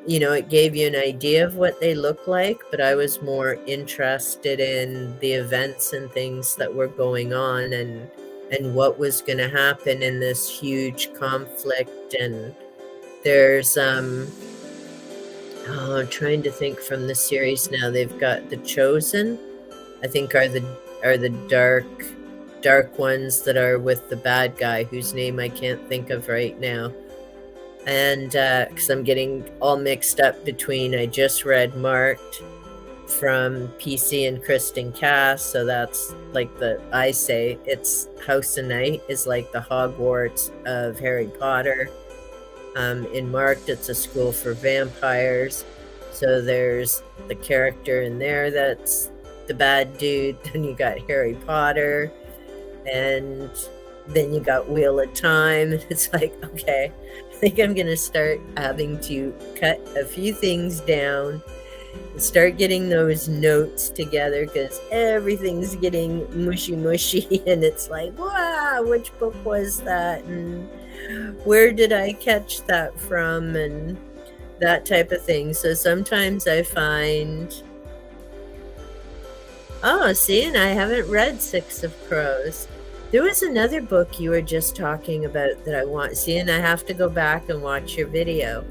it gave you an idea of what they look like, but I was more interested in the events and things that were going on and what was going to happen in this huge conflict. And there's I'm trying to think from the series now. They've got the Chosen, I think are the dark ones that are with the bad guy whose name I can't think of right now. And because I'm getting all mixed up between, I just read Marked from PC and Kristen Cass, so that's like I say it's House of Night is like the Hogwarts of Harry Potter. In Marked, it's a school for vampires, so there's the character in there that's the bad dude. Then you got Harry Potter, and then you got Wheel of Time, and it's like, okay, I think I'm gonna start having to cut a few things down and start getting those notes together, because everything's getting mushy and it's like, wow, which book was that, and where did I catch that from, and that type of thing. So sometimes I find, oh, see, and I haven't read Six of Crows. There was another book you were just talking about that I want. See, and I have to go back and watch your video.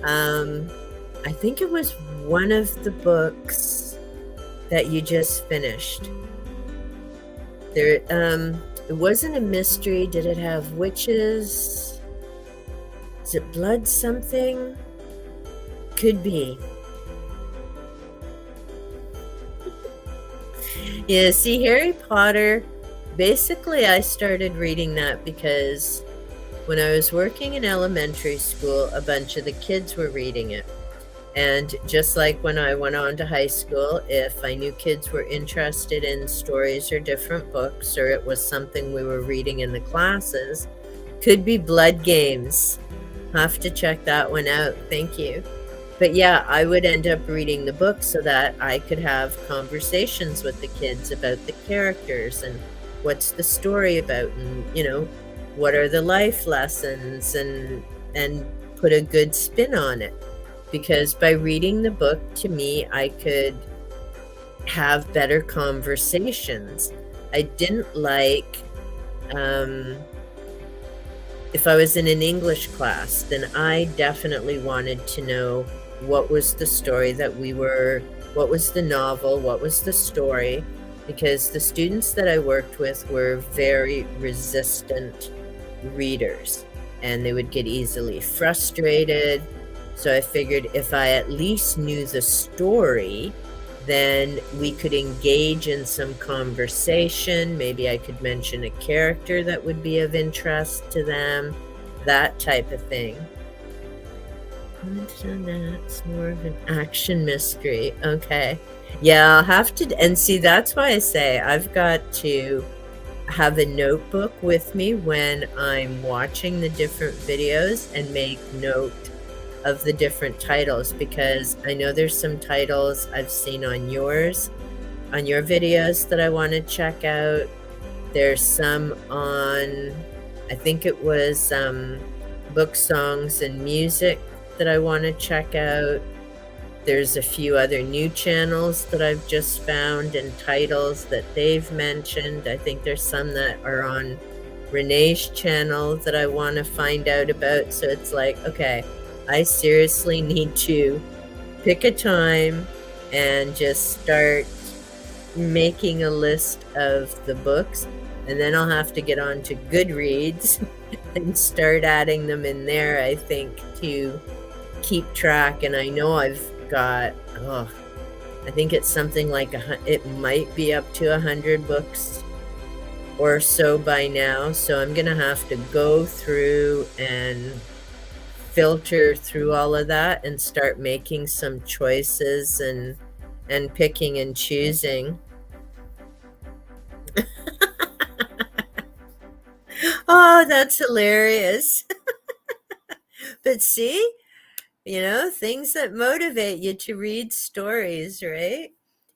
I think it was one of the books that you just finished. There, it wasn't a mystery. Did it have witches? Is it blood something? Could be. Yeah, see, Harry Potter, basically I started reading that because when I was working in elementary school, a bunch of the kids were reading it. And just like when I went on to high school, if I knew kids were interested in stories or different books, or it was something we were reading in the classes, could be Blood Games. Have to check that one out. Thank you. But yeah, I would end up reading the book so that I could have conversations with the kids about the characters and what's the story about, and what are the life lessons, and put a good spin on it. Because by reading the book, to me, I could have better conversations. I didn't like, if I was in an English class, then I definitely wanted to know what was the story what was the novel, what was the story, because the students that I worked with were very resistant readers, and they would get easily frustrated. So I figured if I at least knew the story, then we could engage in some conversation. Maybe I could mention a character that would be of interest to them, that type of thing. That's more of an action mystery. Okay. Yeah, I'll have to, and see, that's why I say I've got to have a notebook with me when I'm watching the different videos and make note of the different titles, because I know there's some titles I've seen on your videos that I want to check out. There's some on, I think it was book, songs, and music that I want to check out. There's a few other new channels that I've just found and titles that they've mentioned. I think there's some that are on Renee's channel that I want to find out about. So it's like, okay, I seriously need to pick a time and just start making a list of the books, and then I'll have to get on to Goodreads and start adding them in there, I think, to keep track. And I know I've got, I think it's something like it might be up to 100 books or so by now. So I'm gonna have to go through and filter through all of that and start making some choices and picking and choosing. Oh, that's hilarious. But see, things that motivate you to read stories, right?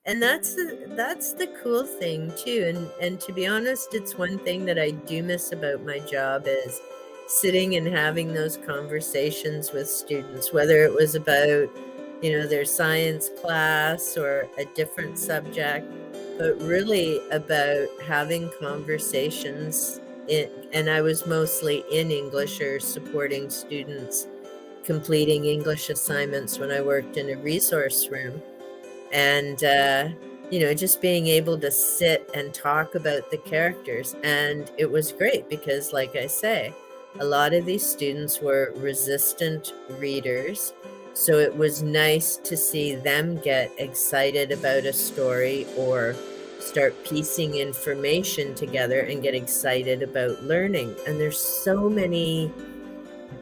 And that's the cool thing too. And to be honest, it's one thing that I do miss about my job is sitting and having those conversations with students, whether it was about, their science class or a different subject, but really about having conversations and I was mostly in English or supporting students completing English assignments when I worked in a resource room. And, just being able to sit and talk about the characters. And it was great because, like I say, a lot of these students were resistant readers. So it was nice to see them get excited about a story or start piecing information together and get excited about learning. And there's so many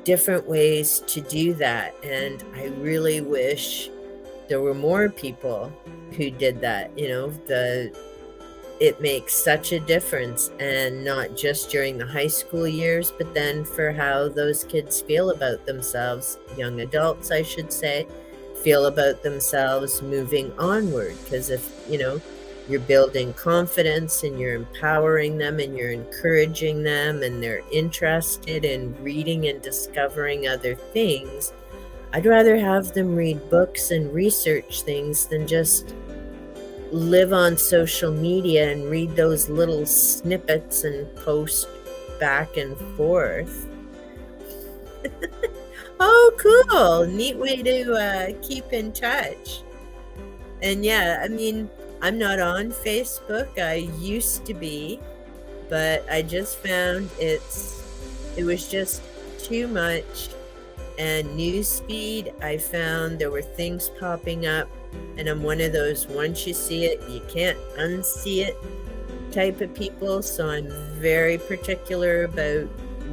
different ways to do that. And I really wish there were more people who did that. It makes such a difference, and not just during the high school years, but then for how those kids feel about themselves, young adults, I should say, feel about themselves moving onward. Because if, you're building confidence and you're empowering them and you're encouraging them and they're interested in reading and discovering other things, I'd rather have them read books and research things than just live on social media and read those little snippets and post back and forth. Oh, cool. Neat way to keep in touch. And yeah, I'm not on Facebook. I used to be, but I just found it was just too much. And newsfeed, I found there were things popping up, and I'm one of those once you see it, you can't unsee it type of people. So I'm very particular about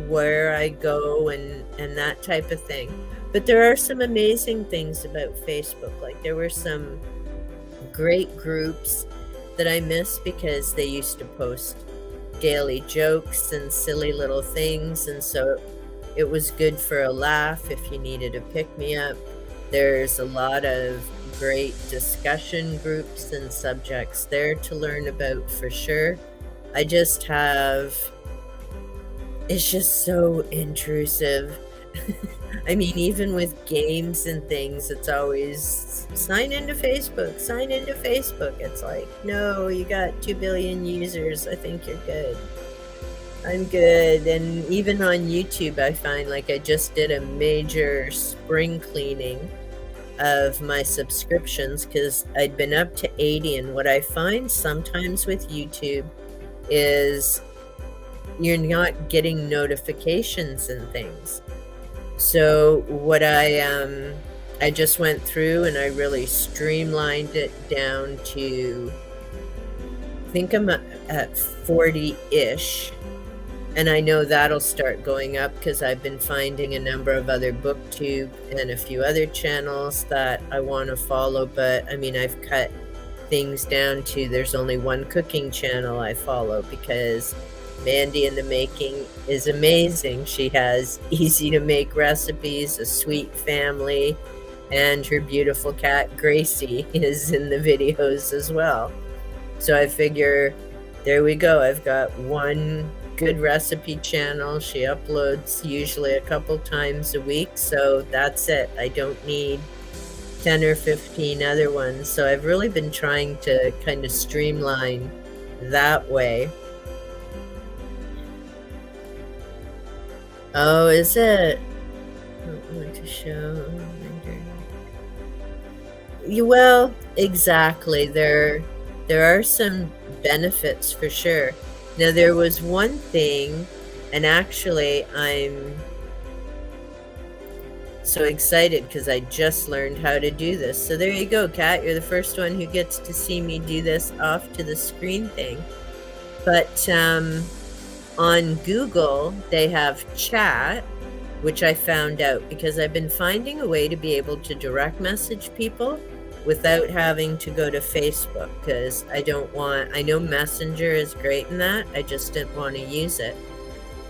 where I go and that type of thing. But there are some amazing things about Facebook. Like there were some great groups that I miss because they used to post daily jokes and silly little things, and so it was good for a laugh if you needed a pick-me-up. There's a lot of great discussion groups and subjects there to learn about for sure. It's just so intrusive. Even with games and things, it's always sign into Facebook. It's like, no, you got 2 billion users. I think you're good. I'm good. And even on YouTube, I find like I just did a major spring cleaning of my subscriptions because I'd been up to 80. And what I find sometimes with YouTube is you're not getting notifications and things. So what I just went through and I really streamlined it down to, I think I'm at 40-ish. And I know that'll start going up because I've been finding a number of other booktube and a few other channels that I want to follow. But I've cut things down to there's only one cooking channel I follow because Mandy in the Making is amazing. She has easy to make recipes, a sweet family, and her beautiful cat Gracie is in the videos as well. So I figure there we go. I've got one good recipe channel. She uploads usually a couple times a week, so that's it. I don't need 10 or 15 other ones. So I've really been trying to kind of streamline that way. Oh, is it? I don't want to show. Well, exactly. There are some benefits for sure. Now, there was one thing, and actually I'm so excited because I just learned how to do this. So there you go, Kat. You're the first one who gets to see me do this off to the screen thing. But on Google, they have chat, which I found out because I've been finding a way to be able to direct message people without having to go to Facebook, because I know Messenger is great in that. I just didn't want to use it.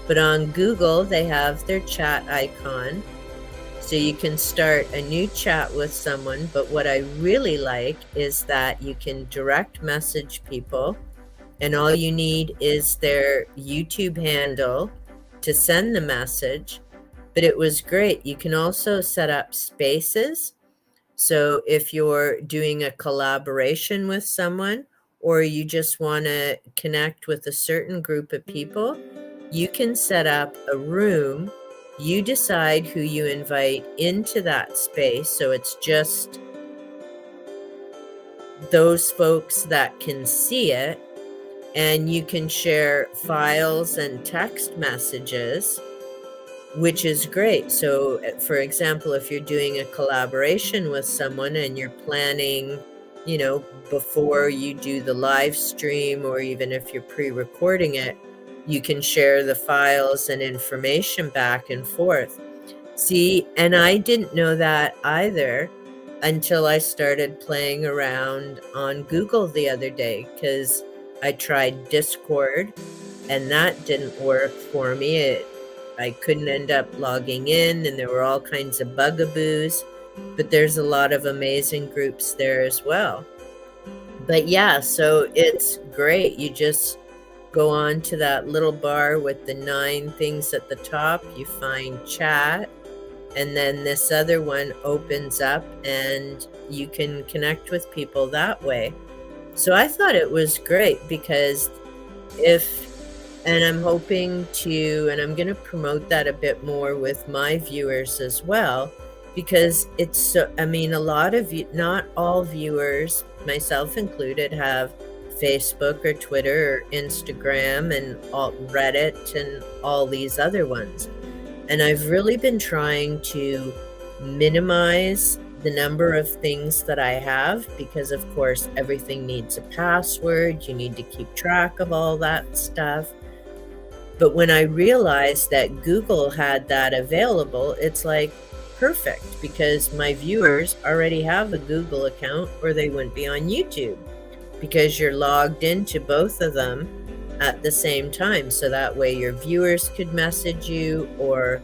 But on Google, they have their chat icon. So you can start a new chat with someone. But what I really like is that you can direct message people, and all you need is their YouTube handle to send the message. But it was great. You can also set up spaces. So if you're doing a collaboration with someone, or you just want to connect with a certain group of people, you can set up a room. You decide who you invite into that space. So it's just those folks that can see it. And you can share files and text messages, which is great. So, for example, if you're doing a collaboration with someone and you're planning, before you do the live stream, or even if you're pre-recording it, you can share the files and information back and forth. See, and I didn't know that either until I started playing around on Google the other day, because I tried Discord and that didn't work for me. I couldn't end up logging in, and there were all kinds of bugaboos, but there's a lot of amazing groups there as well. But yeah, so it's great. You just go on to that little bar with the 9 things at the top, you find chat, and then this other one opens up and you can connect with people that way. So I thought it was great, because and I'm hoping to, and I'm going to promote that a bit more with my viewers as well, because a lot of you, not all viewers, myself included, have Facebook or Twitter or Instagram and Reddit and all these other ones. And I've really been trying to minimize the number of things that I have, because of course everything needs a password. You need to keep track of all that stuff. But when I realized that Google had that available, it's like perfect, because my viewers already have a Google account, or they wouldn't be on YouTube, because you're logged into both of them at the same time. So that way your viewers could message you, or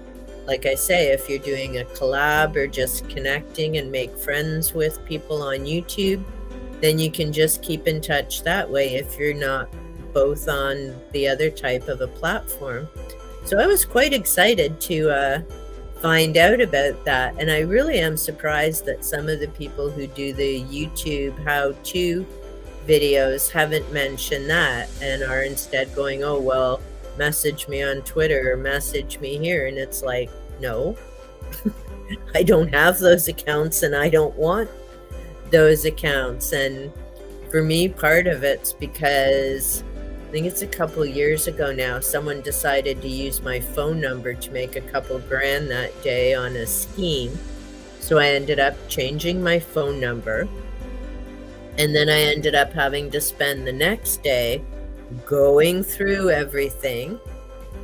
like I say, if you're doing a collab or just connecting and make friends with people on YouTube, then you can just keep in touch that way if you're not both on the other type of a platform. So I was quite excited to find out about that. And I really am surprised that some of the people who do the YouTube how-to videos haven't mentioned that, and are instead going, oh, well, message me on Twitter or message me here. And it's like, no, I don't have those accounts, and I don't want those accounts. And for me, part of it's because I think it's a couple years ago now, someone decided to use my phone number to make a couple grand that day on a scheme. So I ended up changing my phone number. And then I ended up having to spend the next day going through everything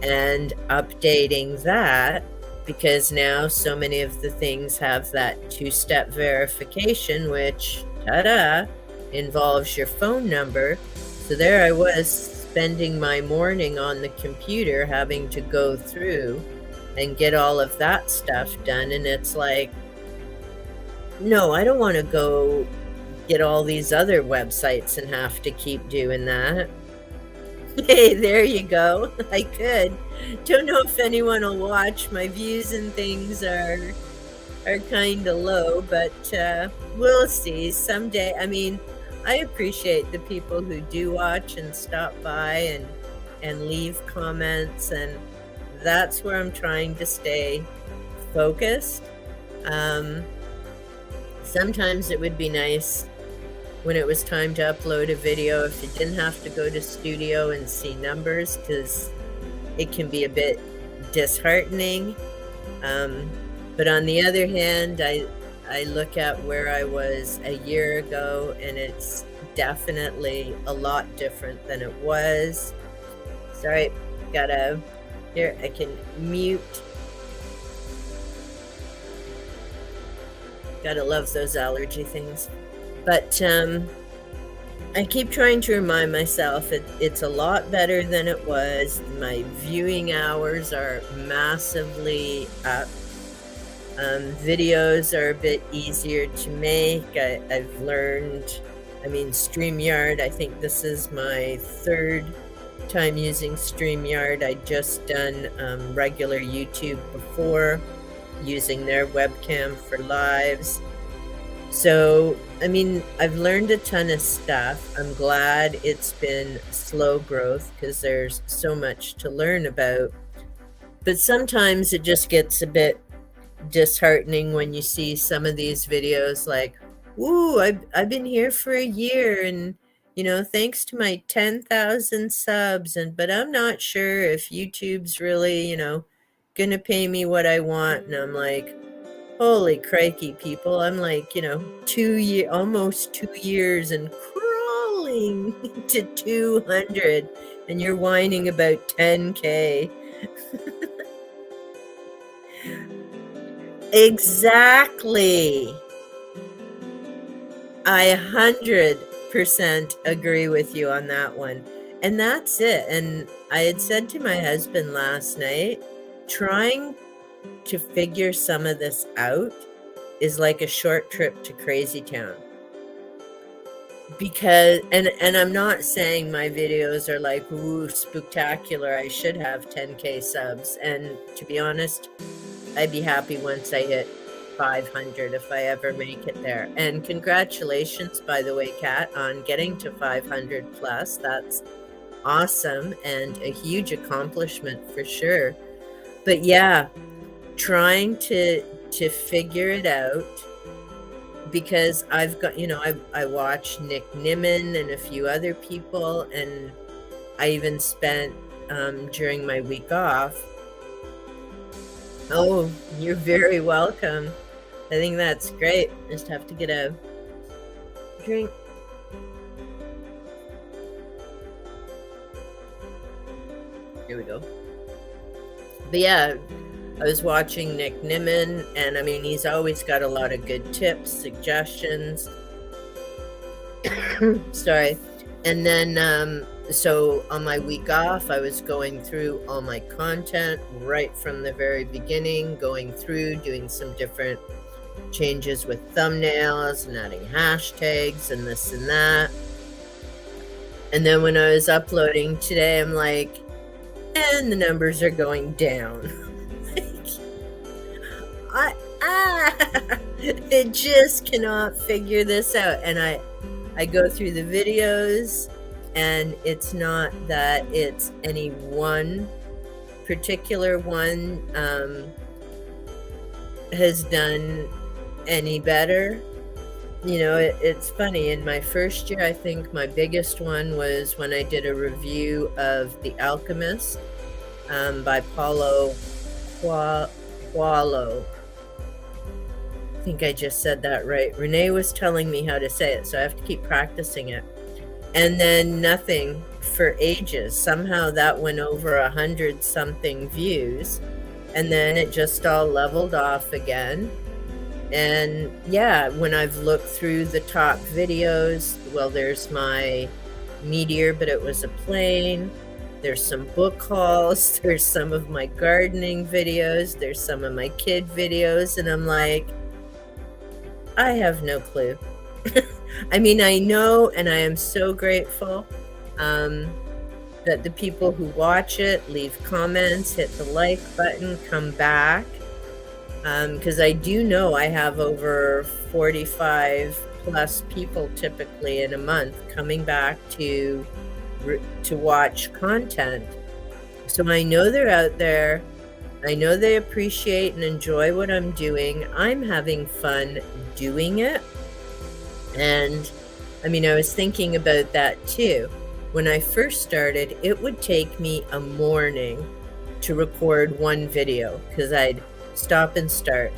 and updating that, because now so many of the things have that 2-step verification, which, ta-da, involves your phone number. So there I was, spending my morning on the computer having to go through and get all of that stuff done. And it's like, no, I don't want to go get all these other websites and have to keep doing that. Hey, there you go. I could. Don't know if anyone will watch. My views and things are kind of low, but we'll see someday. I mean, I appreciate the people who do watch and stop by and leave comments, and that's where I'm trying to stay focused. Sometimes it would be nice when it was time to upload a video if you didn't have to go to studio and see numbers, because it can be a bit disheartening. But on the other hand, I look at where I was a year ago, and it's definitely a lot different than it was. Sorry, here, I can mute Gotta love those allergy things. But I keep trying to remind myself it's a lot better than it was. My viewing hours are massively up. Videos are a bit easier to make. I've learned, I mean, StreamYard, I think this is my third time using StreamYard. I'd just done regular YouTube before, using their webcam for lives. So, I mean, I've learned a ton of stuff. I'm glad it's been slow growth because there's so much to learn about. But sometimes it just gets a bit disheartening when you see some of these videos like, "Ooh, I've been here for a year, and thanks to my 10,000 subs, but I'm not sure if YouTube's really gonna pay me what I want." And I'm like, holy crikey, people! I'm like, 2 year, almost 2 years, and crawling to 200, and you're whining about 10K. Exactly. I 100% agree with you on that one. And that's it. And I had said to my husband last night, trying to figure some of this out is like a short trip to Crazy Town. Because, and I'm not saying my videos are like, ooh, spectacular, I should have 10K subs. And to be honest, I'd be happy once I hit 500 if I ever make it there. And congratulations, by the way, Kat, on getting to 500 plus. That's awesome and a huge accomplishment for sure. But yeah, trying to figure it out, because I've got, I watch Nick Nimmin and a few other people, and I even spent during my week off. Oh, you're very welcome. I think that's great. Just have to get a drink. Here we go. But yeah, I was watching Nick Nimmin, and I mean, he's always got a lot of good tips, suggestions. Sorry. And then, so on my week off, I was going through all my content right from the very beginning, going through, doing some different changes with thumbnails and adding hashtags and this and that. And then when I was uploading today, I'm like, and the numbers are going down. It just cannot figure this out. And I go through the videos, and it's not that it's any one particular one has done any better. It's funny. In my first year, I think my biggest one was when I did a review of The Alchemist by Paulo Coelho. I think I just said that right. Renee was telling me how to say it, so I have to keep practicing it. And then nothing for ages. Somehow that went over 100-something views, and then it just all leveled off again. And yeah, when I've looked through the top videos, well, there's my meteor, but it was a plane. There's some book hauls. There's some of my gardening videos. There's some of my kid videos. And I'm like, I have no clue. I mean, I know, and I am so grateful that the people who watch it leave comments, hit the like button, come back. Because I do know I have over 45 plus people typically in a month coming back to watch content. So I know they're out there. I know they appreciate and enjoy what I'm doing. I'm having fun doing it. And I mean, I was thinking about that too. When I first started, it would take me a morning to record one video, because I'd stop and start.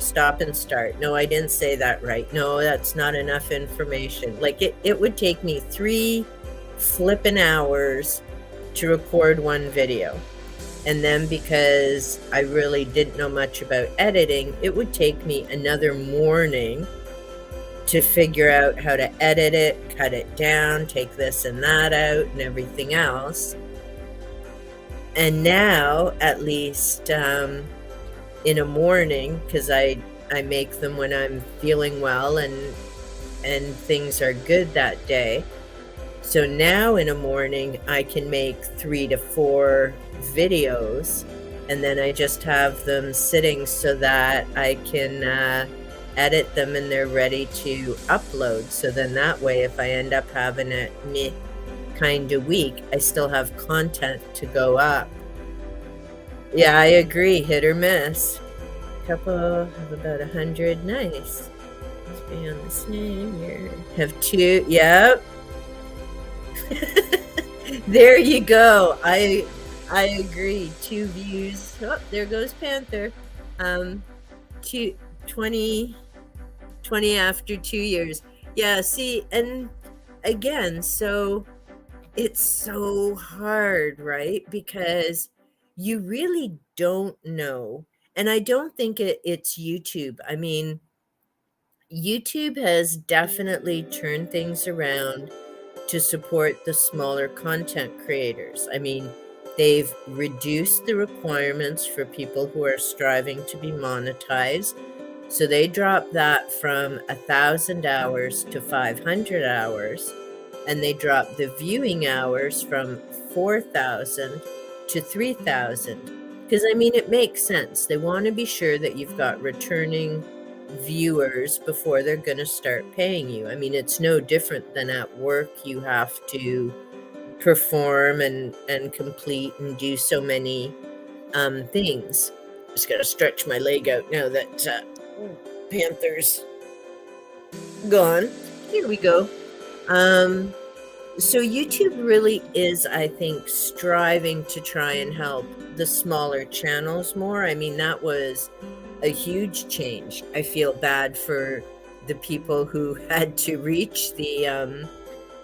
No, I didn't say that right. No, that's not enough information. Like it would take me 3 flippin' hours to record one video. And then because I really didn't know much about editing, it would take me another morning to figure out how to edit it, cut it down, take this and that out, and everything else. And now, at least in a morning, because I make them when I'm feeling well and things are good that day. So now in a morning, I can make 3 to 4 videos, and then I just have them sitting so that I can edit them and they're ready to upload. So then that way, if I end up having a meh kind of week, I still have content to go up. Yeah, I agree. Hit or miss. Couple have about 100. Nice. Let's be on the same here. Have 2. Yep. There you go. I agree. 2 views. Oh, there goes Panther. 20 after 2 years. Yeah, see, and again, so it's so hard, right? Because you really don't know. And I don't think it's YouTube. I mean, YouTube has definitely turned things around to support the smaller content creators. I mean, they've reduced the requirements for people who are striving to be monetized. So they dropped that from 1,000 hours to 500 hours, and they dropped the viewing hours from 4,000 to 3,000. Because, I mean, it makes sense. They want to be sure that you've got returning viewers before they're going to start paying you. I mean, it's no different than at work. You have to perform and complete and do so many things. Just got to stretch my leg out now that Panther's gone. Here we go. So YouTube really is, I think, striving to try and help the smaller channels more. I mean, that was a huge change. I feel bad for the people who had to reach the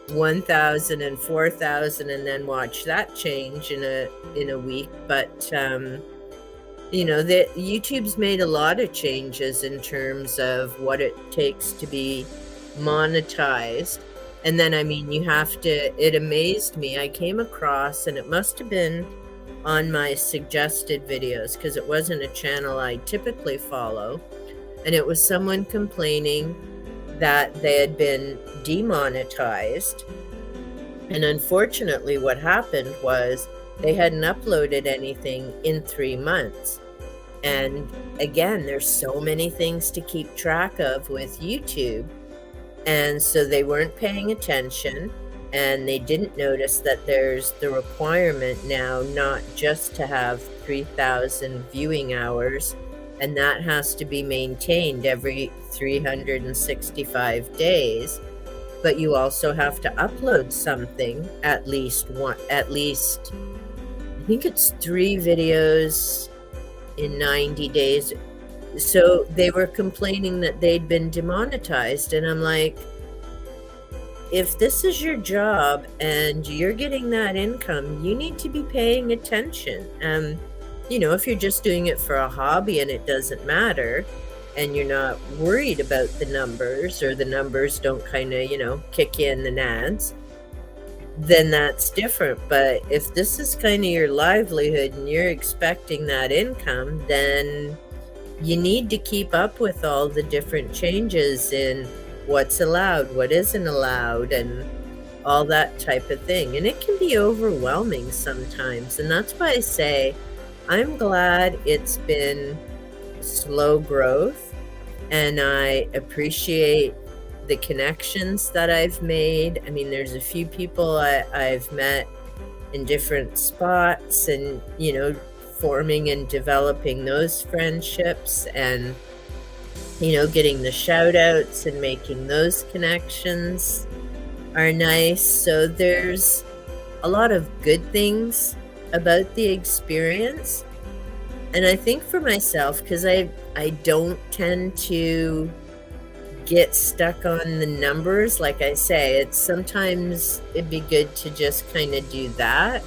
1,000 and 4,000 and then watch that change in a week. But you know, YouTube's made a lot of changes in terms of what it takes to be monetized. And then, I mean, you have to, it amazed me. I came across, and it must have been on my suggested videos because it wasn't a channel I typically follow. And it was someone complaining that they had been demonetized. And unfortunately, what happened was they hadn't uploaded anything in 3 months. And again, there's so many things to keep track of with YouTube. And so they weren't paying attention, and they didn't notice that there's the requirement now not just to have 3,000 viewing hours, and that has to be maintained every 365 days. But you also have to upload something at least I think it's 3 videos in 90 days. So they were complaining that they'd been demonetized. And I'm like, if this is your job and you're getting that income, you need to be paying attention. You know, if you're just doing it for a hobby and it doesn't matter, and you're not worried about the numbers, or the numbers don't kind of, you know, kick in the nads, then that's different. But if this is kind of your livelihood and you're expecting that income, then you need to keep up with all the different changes in what's allowed, what isn't allowed, and all that type of thing. And it can be overwhelming sometimes. And that's why I say I'm glad it's been slow growth, and I appreciate the connections that I've made. I mean, there's a few people I've met in different spots, and, you know, forming and developing those friendships, and, you know, getting the shout outs and making those connections are nice. So there's a lot of good things about the experience. And I think for myself, because I don't tend to get stuck on the numbers, like I say, it's sometimes it'd be good to just kind of do that.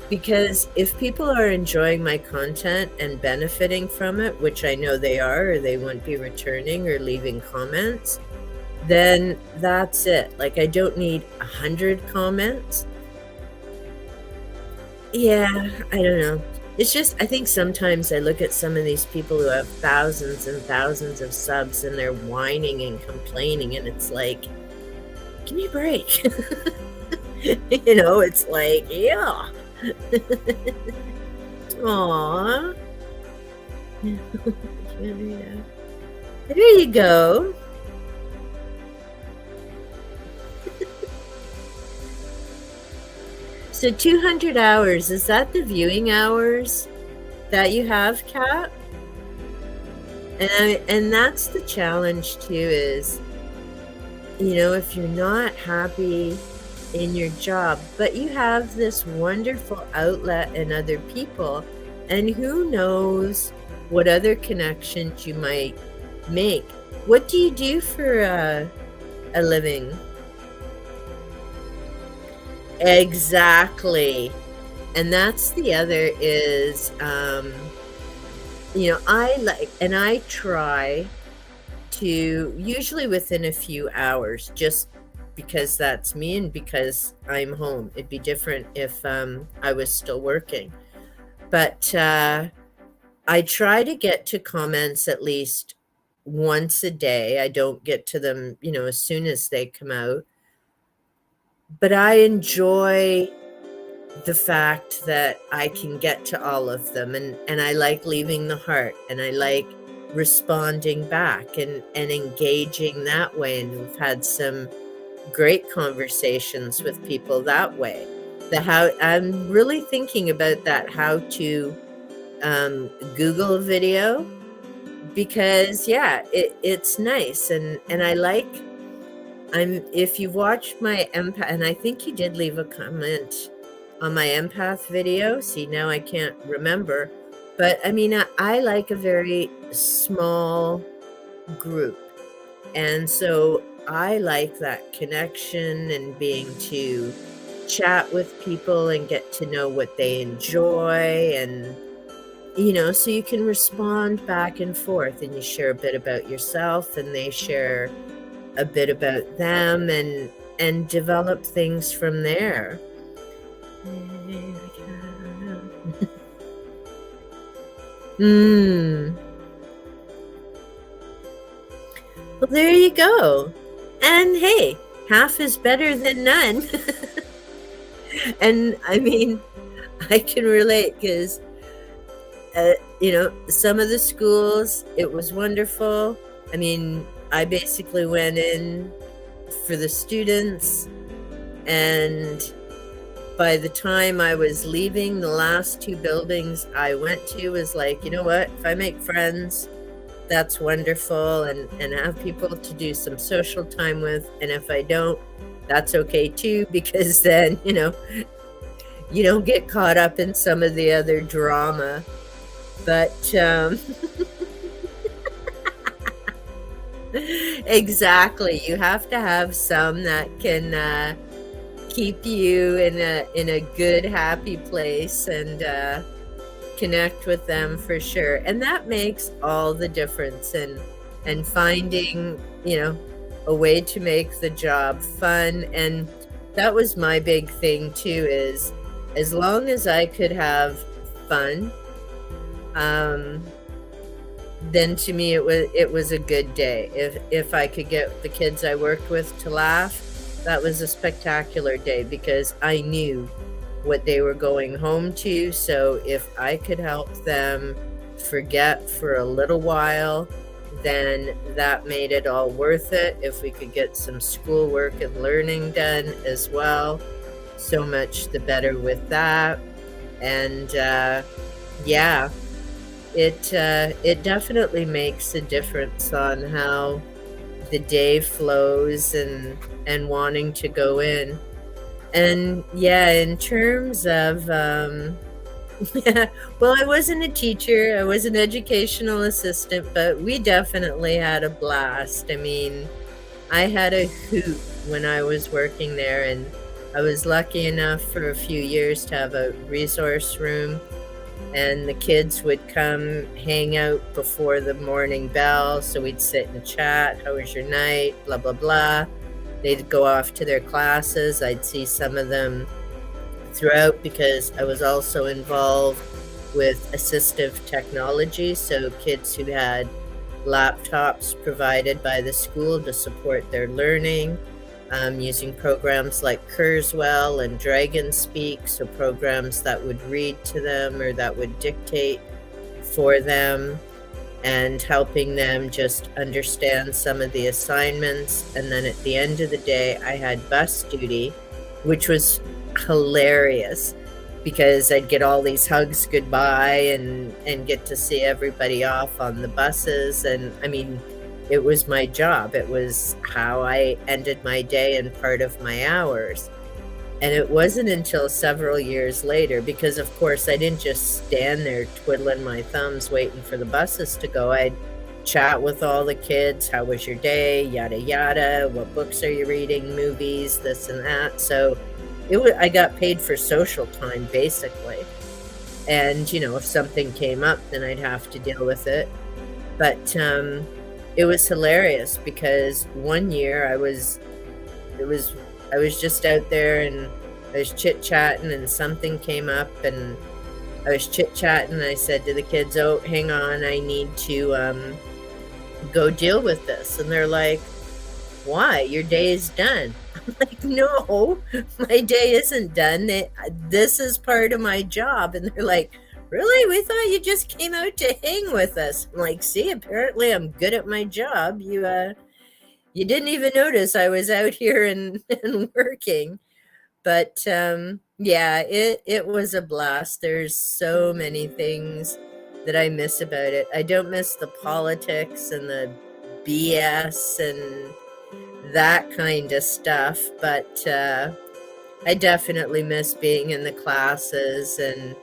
Because if people are enjoying my content and benefiting from it, which I know they are, or they wouldn't be returning or leaving comments, then that's it. Like, I don't need 100 comments. Yeah, I don't know. It's just, I think sometimes I look at some of these people who have thousands and thousands of subs and they're whining and complaining, and it's like, give me a break. It's like, yeah. Aw. Yeah. There you go. So 200 hours, is that the viewing hours that you have, Kat? And that's the challenge too, is, if you're not happy in your job, but you have this wonderful outlet in other people, and who knows what other connections you might make. What do you do for a living? Exactly. And that's the other is, I try to, usually within a few hours, just because that's me and because I'm home. It'd be different if I was still working. But I try to get to comments at least once a day. I don't get to them, as soon as they come out. But I enjoy the fact that I can get to all of them, and I like leaving the heart, and I like responding back and engaging that way. And we've had some great conversations with people that way. I'm really thinking about that, how to Google video, because it's nice, and I like, if you've watched my empath, and I think you did leave a comment on my empath video. See, now I can't remember, but I mean, I like a very small group, and so I like that connection and being to chat with people and get to know what they enjoy, and so you can respond back and forth, and you share a bit about yourself and they share a bit about them, and develop things from there. Well, there you go. And hey, half is better than none. And I mean, I can relate, because some of the schools, it was wonderful. I mean, I basically went in for the students, and by the time I was leaving, the last 2 buildings I went to was like, you know what, if I make friends, that's wonderful, and have people to do some social time with. And if I don't, that's okay too, because then, you don't get caught up in some of the other drama. But exactly, you have to have some that can keep you in a good, happy place, and connect with them for sure. And that makes all the difference, and finding, a way to make the job fun. And that was my big thing too, is as long as I could have fun, then to me it was a good day. If I could get the kids I worked with to laugh, that was a spectacular day, because I knew what they were going home to. So if I could help them forget for a little while, then that made it all worth it. If we could get some schoolwork and learning done as well, so much the better with that. And it definitely makes a difference on how the day flows, and wanting to go in. And in terms of well, I wasn't a teacher, I was an educational assistant, but we definitely had a blast. I mean, I had a hoot when I was working there, and I was lucky enough for a few years to have a resource room, and the kids would come hang out before the morning bell. So we'd sit and chat. How was your night? Blah, blah, blah. They'd go off to their classes. I'd see some of them throughout because I was also involved with assistive technology. So kids who had laptops provided by the school to support their learning, using programs like Kurzweil and DragonSpeak, so programs that would read to them or that would dictate for them, and helping them just understand some of the assignments. And then at the end of the day, I had bus duty, which was hilarious because I'd get all these hugs goodbye and get to see everybody off on the buses. And I mean, it was my job. It was how I ended my day and part of my hours. And it wasn't until several years later, because of course I didn't just stand there twiddling my thumbs waiting for the buses to go. I'd chat with all the kids. How was your day? Yada, yada. What books are you reading? Movies, this and that. So I got paid for social time, basically. And, if something came up, then I'd have to deal with it. But it was hilarious because one year I was just out there and I was chit-chatting and something came up and I was chit-chatting and I said to the kids, "Oh, hang on, I need to go deal with this." And they're like, "Why? Your day is done." I'm like, "No, my day isn't done. This is part of my job." And they're like, "Really? We thought you just came out to hang with us." I'm like, "See, apparently I'm good at my job. You didn't even notice I was out here and working." But yeah, it was a blast. There's so many things that I miss about it. I don't miss the politics and the BS and that kind of stuff, but I definitely miss being in the classes. And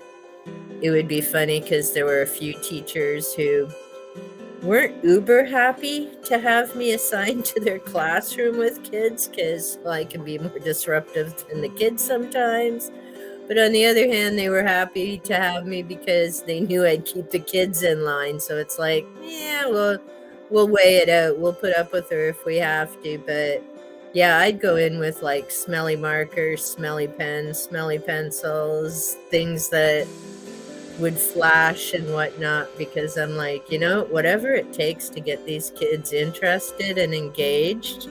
it would be funny because there were a few teachers who weren't uber happy to have me assigned to their classroom with kids because, well, I can be more disruptive than the kids sometimes. But on the other hand, they were happy to have me because they knew I'd keep the kids in line. So it's like, yeah, we'll weigh it out. We'll put up with her if we have to. But yeah, I'd go in with like smelly markers, smelly pens, smelly pencils, things that would flash and whatnot, because I'm like, whatever it takes to get these kids interested and engaged,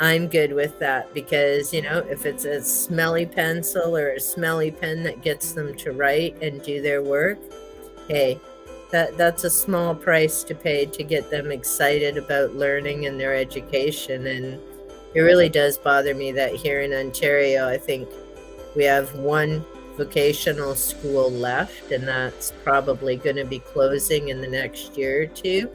I'm good with that. Because, if it's a smelly pencil or a smelly pen that gets them to write and do their work, hey, that's a small price to pay to get them excited about learning and their education. And it really does bother me that here in Ontario, I think we have one vocational school left, and that's probably going to be closing in the next year or two,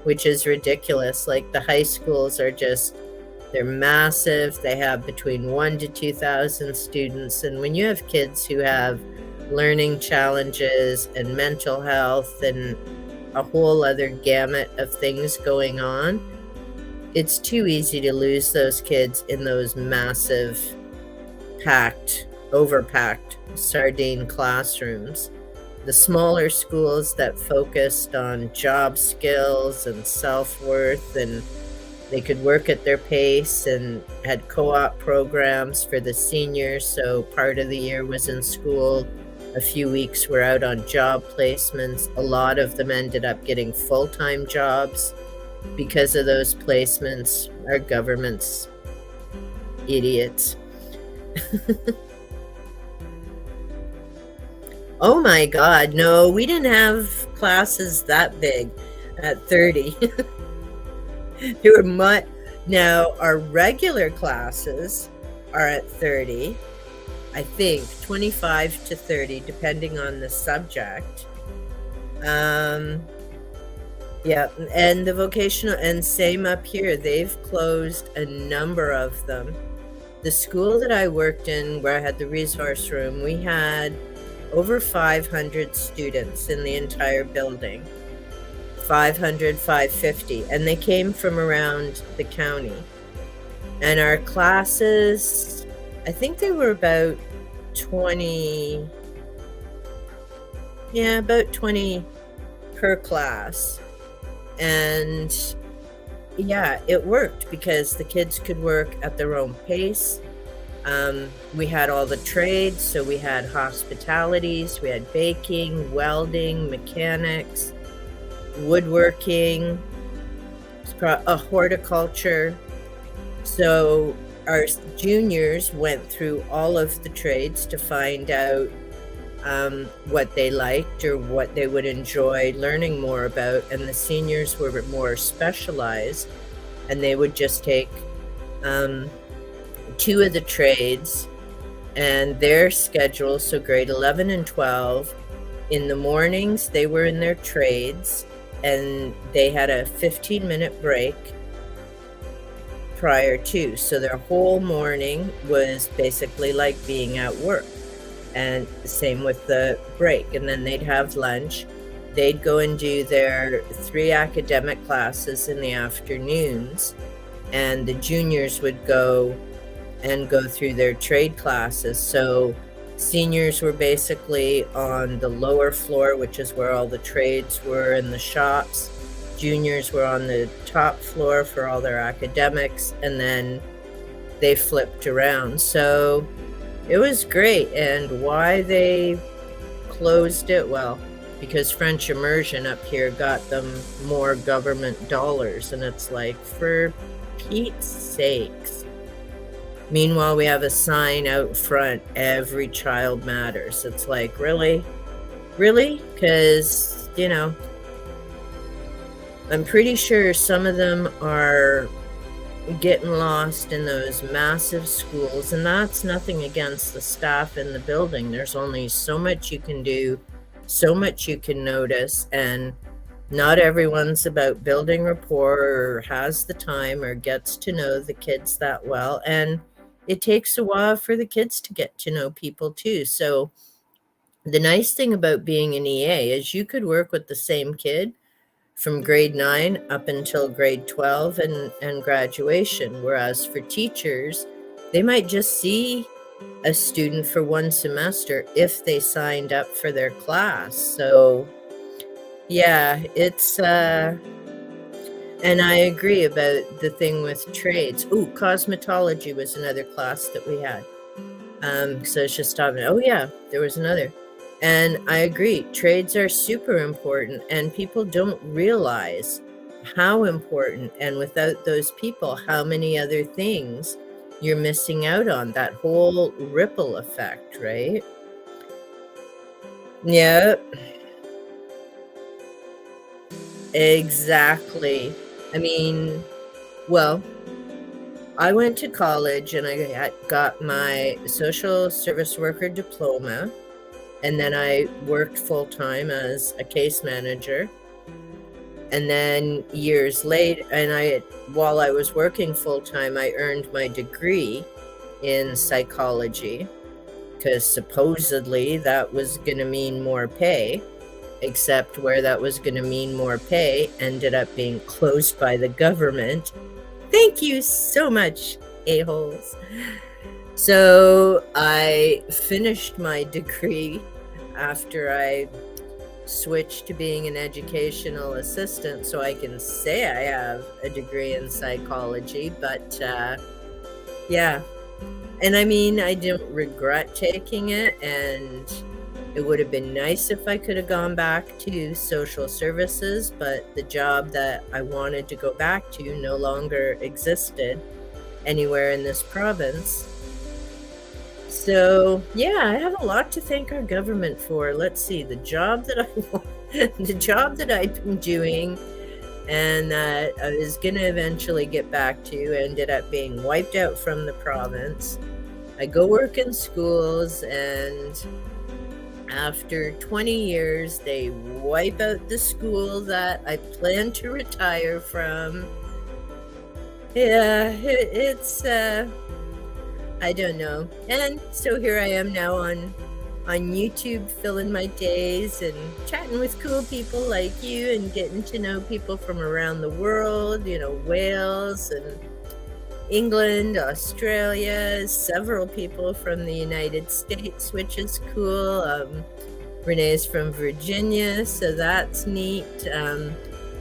which is ridiculous. Like, the high schools they're massive. They have between 1,000 to 2,000 students. And when you have kids who have learning challenges and mental health and a whole other gamut of things going on, it's too easy to lose those kids in those massive, overpacked sardine classrooms. The smaller schools that focused on job skills and self-worth, and they could work at their pace and had co-op programs for the seniors, so part of the year was in school, a few weeks were out on job placements. A lot of them ended up getting full-time jobs because of those placements. Our government's idiots. Oh my God, no, we didn't have classes that big at 30. Now, our regular classes are at 30, I think, 25 to 30, depending on the subject. Yeah, and the vocational, and same up here, they've closed a number of them. The school that I worked in, where I had the resource room, we had over 500 students in the entire building. 500, 550, and they came from around the county. And our classes, I think they were about 20, yeah, about 20 per class. And yeah, it worked because the kids could work at their own pace. We had all the trades, so we had hospitalities, we had baking, welding, mechanics, woodworking, horticulture. So our juniors went through all of the trades to find out what they liked or what they would enjoy learning more about, and the seniors were more specialized, and they would just take two of the trades and their schedule. So grade 11 and 12, in the mornings they were in their trades, and they had a 15-minute break prior to, so their whole morning was basically like being at work. And same with the break, and then they'd have lunch. They'd go and do their 3 academic classes in the afternoons, and the juniors would go through their trade classes. So seniors were basically on the lower floor, which is where all the trades were in the shops. Juniors were on the top floor for all their academics, and then they flipped around. So it was great. And why they closed it? Well, because French immersion up here got them more government dollars, and it's like, for Pete's sakes. Meanwhile, we have a sign out front, every child matters. It's like, really? Really? Because, I'm pretty sure some of them are getting lost in those massive schools, and that's nothing against the staff in the building. There's only so much you can do, so much you can notice, and not everyone's about building rapport or has the time or gets to know the kids that well. And it takes a while for the kids to get to know people too. So the nice thing about being an EA is you could work with the same kid from grade 9 up until grade 12 and graduation. Whereas for teachers, they might just see a student for one semester if they signed up for their class. So yeah, it's and I agree about the thing with trades. Ooh, cosmetology was another class that we had. So it's just stopping. Oh yeah, there was another. And I agree, trades are super important, and people don't realize how important, and without those people, how many other things you're missing out on. That whole ripple effect, right? Yeah, exactly. I mean, well, I went to college and I got my social service worker diploma. And then I worked full-time as a case manager. And then years later, while I was working full-time, I earned my degree in psychology, because supposedly that was going to mean more pay, except where that was going to mean more pay ended up being closed by the government. Thank you so much, a-holes. So I finished my degree after I switched to being an educational assistant, so I can say I have a degree in psychology. But yeah, and I mean, I didn't regret taking it, and it would have been nice if I could have gone back to social services, but the job that I wanted to go back to no longer existed anywhere in this province. So yeah, I have a lot to thank our government for. Let's see, the job that the job that I've been doing and that I was going to eventually get back to ended up being wiped out from the province. I go work in schools, and after 20 years, they wipe out the school that I plan to retire from. Yeah, it's I don't know. And so here I am now on YouTube, filling my days and chatting with cool people like you and getting to know people from around the world, Wales and England, Australia, several people from the United States, which is cool. Renee's from Virginia, so that's neat.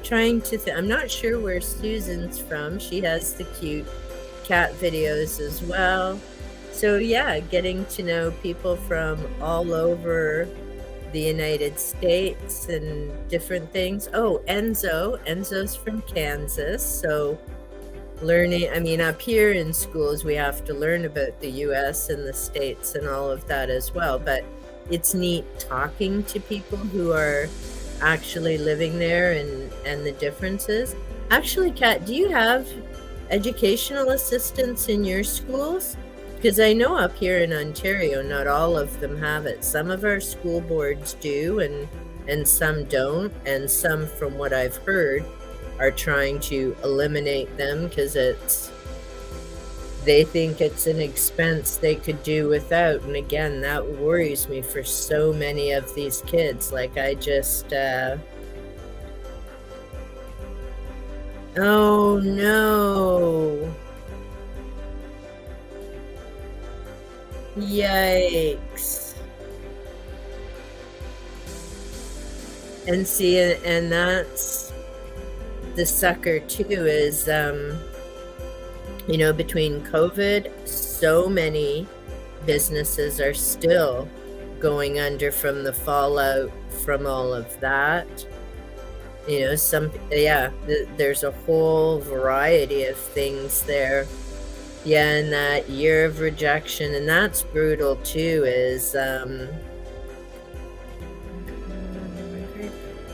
Trying to I'm not sure where Susan's from. She has the cute cat videos as well. So yeah, getting to know people from all over the United States and different things. Oh, Enzo's from Kansas. So learning, I mean, up here in schools, we have to learn about the US and the States and all of that as well. But it's neat talking to people who are actually living there and the differences. Actually, Kat, do you have educational assistants in your schools? Because I know up here in Ontario, not all of them have it. Some of our school boards do, and some don't. And some, from what I've heard, are trying to eliminate them because they think it's an expense they could do without. And again, that worries me for so many of these kids. Like I just, oh no. Yikes. And see, and that's the sucker too, is, between COVID, so many businesses are still going under from the fallout from all of that. There's a whole variety of things there. Yeah, and that year of rejection, and that's brutal too, is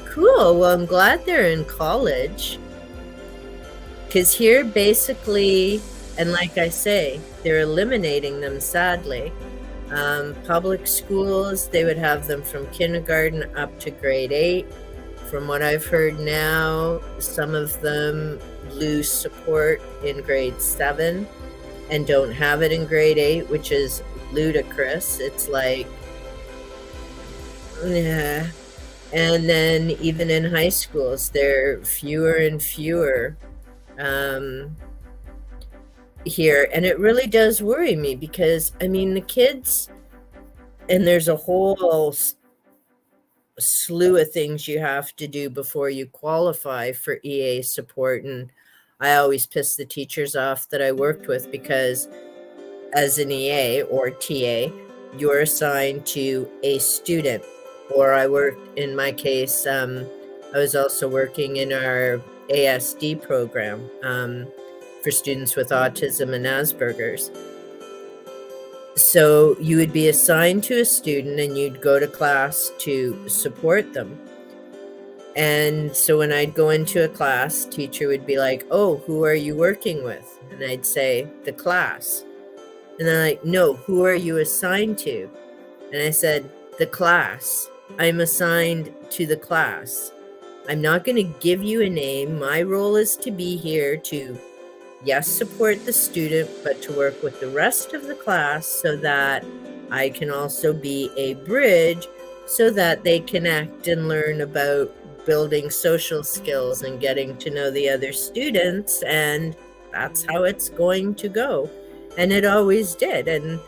cool. Well, I'm glad they're in college. Because here, basically, and like I say, they're eliminating them, sadly. Public schools, they would have them from kindergarten up to grade 8. From what I've heard now, some of them lose support in grade 7 and don't have it in grade 8, which is ludicrous. It's like, yeah. And then even in high schools, there are fewer and fewer here. And it really does worry me because, I mean, the kids, and there's a whole slew of things you have to do before you qualify for EA support. And I always piss the teachers off that I worked with because as an EA or TA, you're assigned to a student. Or I worked, in my case, I was also working in our ASD program for students with autism and Asperger's. So you would be assigned to a student and you'd go to class to support them. And so when I'd go into a class, teacher would be like, "Oh, who are you working with?" And I'd say, "The class." And they're like, "No, who are you assigned to?" And I said, "The class. I'm assigned to the class. I'm not going to give you a name. My role is to be here to, yes, support the student, but to work with the rest of the class so that I can also be a bridge so that they connect and learn about building social skills and getting to know the other students." And that's how it's going to go. And it always did. And,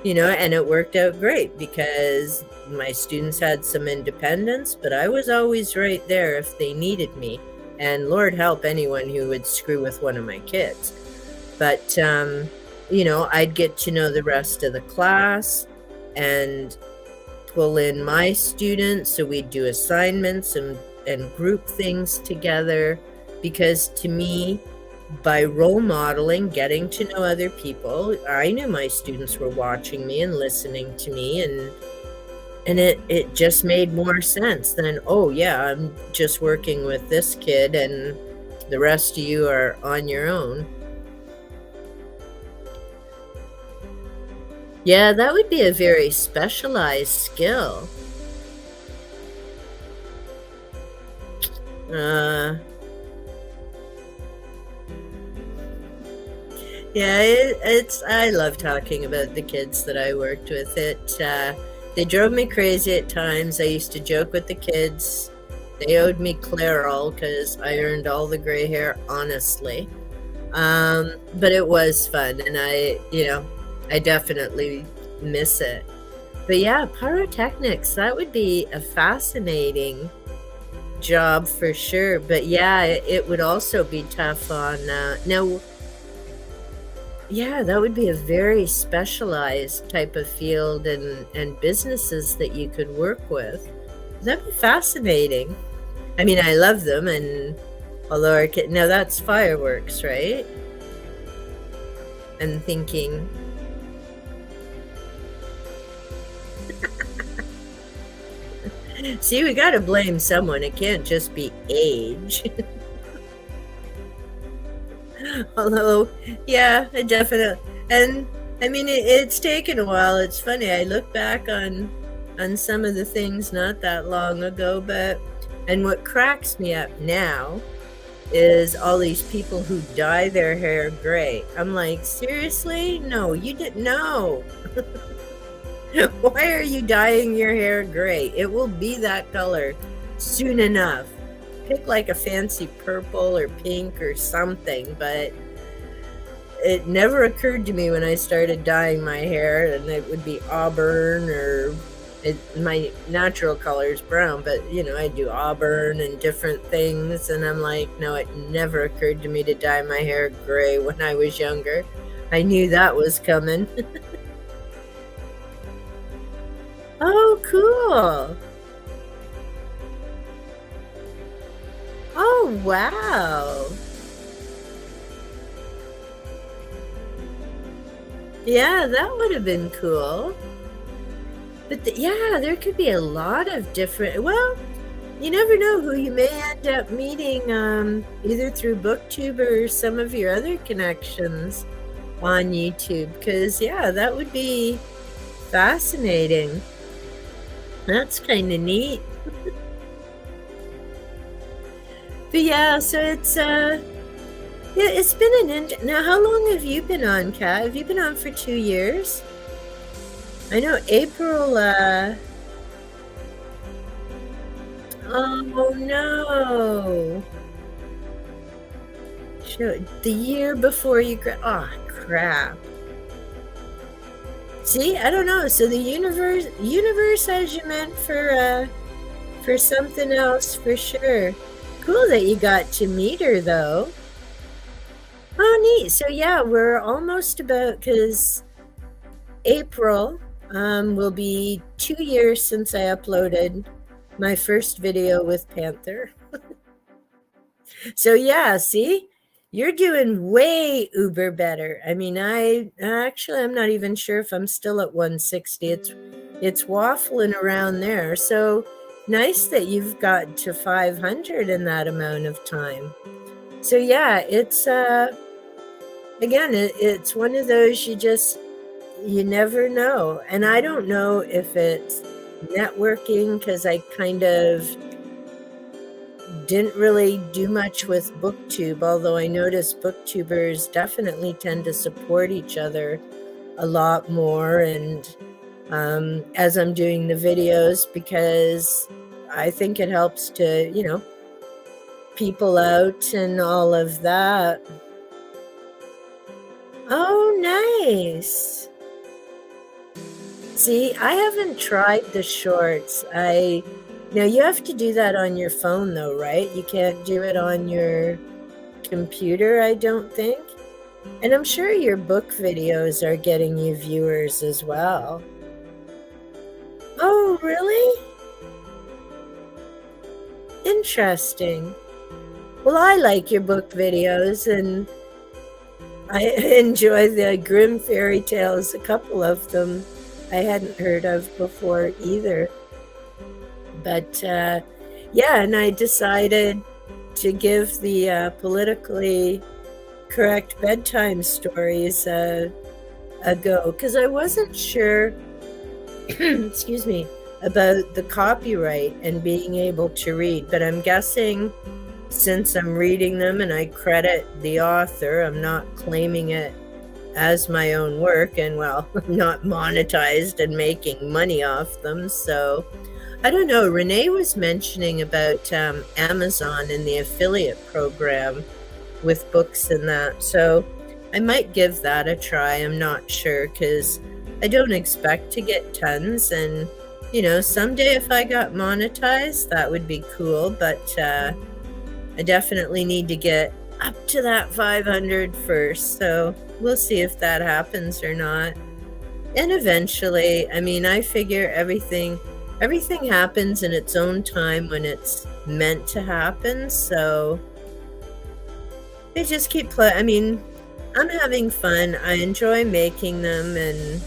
and it worked out great because my students had some independence, but I was always right there if they needed me. And Lord help anyone who would screw with one of my kids. But, I'd get to know the rest of the class and pull in my students. So we'd do assignments and group things together. Because to me, by role modeling, getting to know other people, I knew my students were watching me and listening to me, and it just made more sense than, oh yeah, I'm just working with this kid and the rest of you are on your own. Yeah, that would be a very specialized skill. Yeah, I love talking about the kids that I worked with. They drove me crazy at times. I used to joke with the kids. They owed me Clairol because I earned all the gray hair, honestly. But it was fun, and I definitely miss it. But yeah, pyrotechnics, that would be a fascinating job for sure. But yeah, it would also be tough on, now, yeah, that would be a very specialized type of field and businesses that you could work with. That'd be fascinating. I mean, I love them, and although now that's fireworks, right? I'm thinking, see, we got to blame someone. It can't just be age. Although, yeah, I definitely, and I mean, it's taken a while. It's funny. I look back on some of the things not that long ago, and what cracks me up now is all these people who dye their hair gray. I'm like, seriously? No, you didn't know. Why are you dyeing your hair gray? It will be that color soon enough. Pick like a fancy purple or pink or something, but it never occurred to me when I started dyeing my hair, and it would be auburn, or my natural color is brown, but I do auburn and different things, and I'm like, no, it never occurred to me to dye my hair gray when I was younger. I knew that was coming. Oh, cool. Oh, wow. Yeah, that would have been cool. But yeah, there could be a lot of different, well, you never know who you may end up meeting, either through BookTube or some of your other connections on YouTube. Because, yeah, that would be fascinating. That's kind of neat. But yeah, so yeah, it's been now, how long have you been on, Kat? Have you been on for 2 years? I know April, oh no. Sure, the year before you oh crap. See, I don't know. So the universe has you meant for something else for sure. Cool that you got to meet her though. Oh, neat. So yeah, we're almost about, because April will be 2 years since I uploaded my first video with Panther. So yeah, see, you're doing way uber better. I mean, I'm not even sure if I'm still at 160. It's waffling around there. So nice that you've got to 500 in that amount of time. So yeah, it's again, it's one of those you never know. And I don't know if it's networking, because I kind of didn't really do much with BookTube, although I noticed BookTubers definitely tend to support each other a lot more. And as I'm doing the videos, because I think it helps to, people out and all of that. Oh, nice. See, I haven't tried the shorts. Now you have to do that on your phone though, right? You can't do it on your computer, I don't think. And I'm sure your book videos are getting you viewers as well. Oh, really? Interesting. Well, I like your book videos, and I enjoy the Grimm fairy tales, a couple of them I hadn't heard of before either. But yeah, and I decided to give the politically correct bedtime stories a go, because I wasn't sure, excuse me, about the copyright and being able to read. But I'm guessing, since I'm reading them and I credit the author, I'm not claiming it as my own work, and well, I'm not monetized and making money off them. So I don't know. Renee was mentioning about Amazon and the affiliate program. with books and that. So I might give that a try. I'm not sure because I don't expect to get tons. And, someday if I got monetized, that would be cool. But I definitely need to get up to that 500 first. So we'll see if that happens or not. And eventually, I figure everything happens in its own time when it's meant to happen. So they just keep playing. I'm having fun. I enjoy making them, and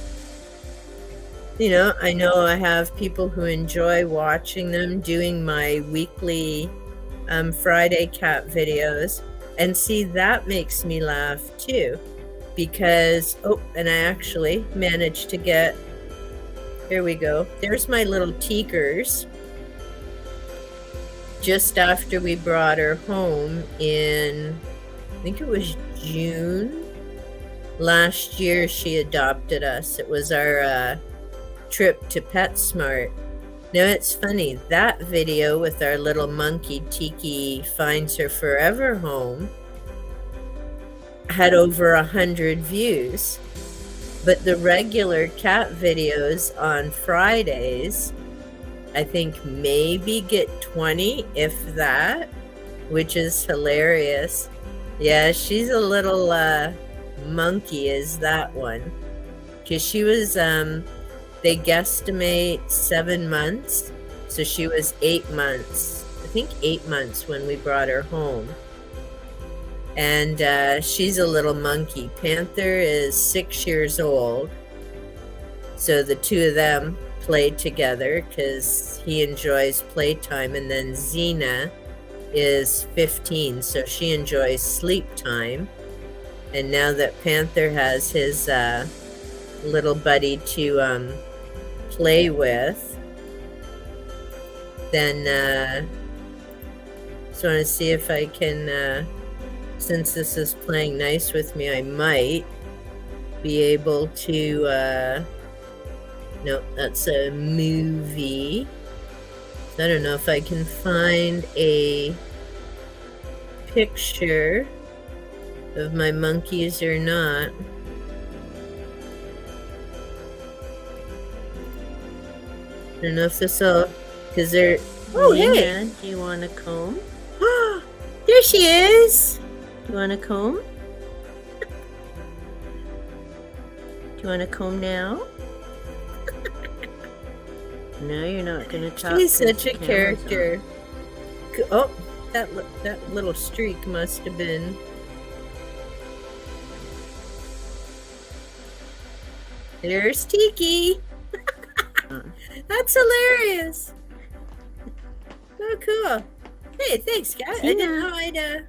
I know I have people who enjoy watching them, doing my weekly Friday cat videos. And see, that makes me laugh too, because and I actually managed to get, here we go, there's my little Teekers. Just after we brought her home in, I think it was June last year, she adopted us. It was our trip to PetSmart. Now it's funny, that video with our little monkey Tiki finds her forever home had over 100 views, but the regular cat videos on Fridays, I think maybe get 20, if that, which is hilarious. Yeah, she's a little monkey, is that one, because she was they guesstimate 7 months, so she was 8 months, I think 8 months when we brought her home. And she's a little monkey. Panther is 6 years old, so the two of them play together because he enjoys playtime. And then Xena is 15, so she enjoys sleep time. And now that Panther has his little buddy to play with, then just want to see if I can, since this is playing nice with me, I might be able to, no, that's a movie. So I don't know if I can find a picture of my monkeys or not. I don't know if this will, because they're, oh, hey! Do you want a comb? There she is! Do you want a comb? Do you want a comb now? No, you're not going to talk. She's such a character. Oh, that little streak must have been. There's Tiki. That's hilarious. Oh, cool. Hey, thanks, Kat. I didn't know I'd,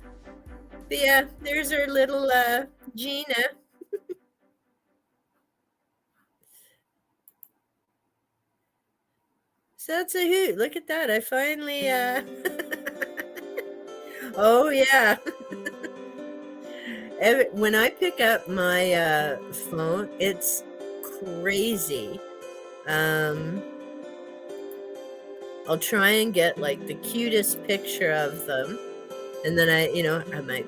yeah, there's her little, Gina. So that's a hoot. Look at that. I finally, oh, yeah. When I pick up my, phone, it's crazy. I'll try and get like the cutest picture of them, and then I have my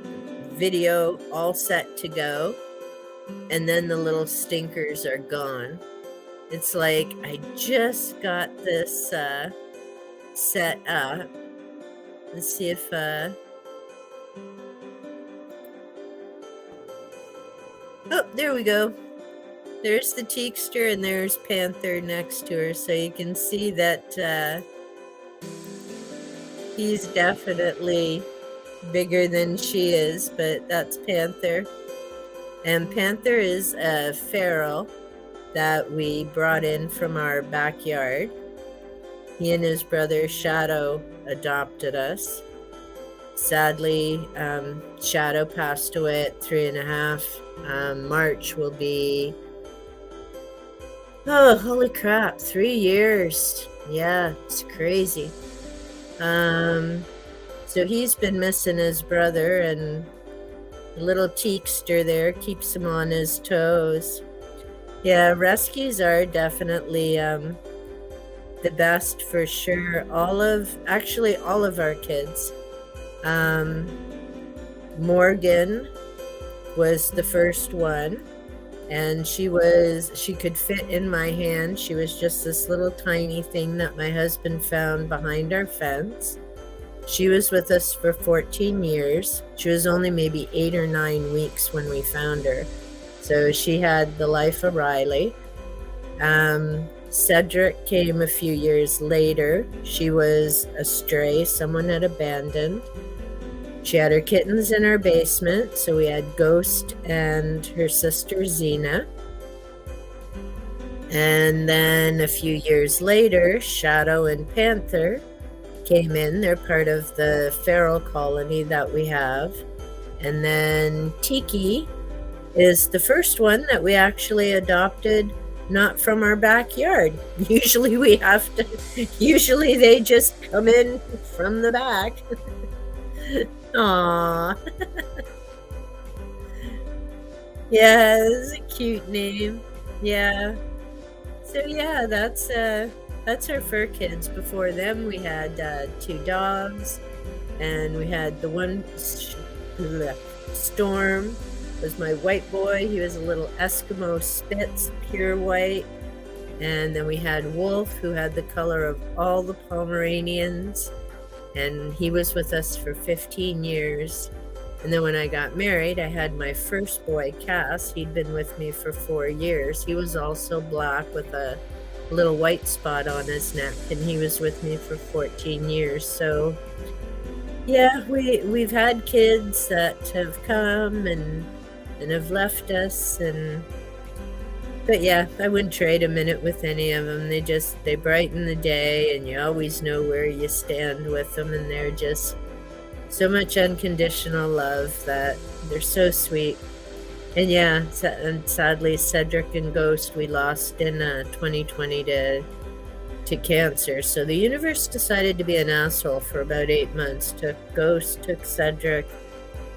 video all set to go, and then the little stinkers are gone. It's like I just got this set up. Let's see if oh, there we go. There's the Teekster and there's Panther next to her, so you can see that he's definitely bigger than she is, but that's Panther. And Panther is a feral that we brought in from our backyard. He and his brother Shadow adopted us. Sadly, Shadow passed away at 3.5. March will be, oh, holy crap, 3 years. Yeah, it's crazy. So he's been missing his brother, and the little Teekster there keeps him on his toes. Yeah, rescues are definitely the best for sure. All of our kids. Morgan was the first one, and she could fit in my hand. She was just this little tiny thing that my husband found behind our fence. She was with us for 14 years. She was only maybe 8 or 9 weeks when we found her. So she had the life of Riley. Cedric came a few years later. She was a stray, someone had abandoned. She had her kittens in our basement, so we had Ghost and her sister Xena. And then a few years later, Shadow and Panther came in. They're part of the feral colony that we have. And then Tiki is the first one that we actually adopted, not from our backyard. Usually they just come in from the back. Aww. Yeah, it's a cute name. Yeah. So yeah, that's our fur kids. Before them, we had 2 dogs, and we had the one Storm was my white boy. He was a little Eskimo Spitz, pure white. And then we had Wolf, who had the color of all the Pomeranians, and he was with us for 15 years. And then when I got married, I had my first boy, Cass. He'd been with me for 4 years. He was also black with a little white spot on his neck, and he was with me for 14 years. So yeah, we've had kids that have come and have left us, but yeah, I wouldn't trade a minute with any of them. They brighten the day, and you always know where you stand with them, and they're just so much unconditional love that they're so sweet. And yeah, and sadly, Cedric and Ghost we lost in 2020 to cancer. So the universe decided to be an asshole for about 8 months. Took Ghost, took Cedric,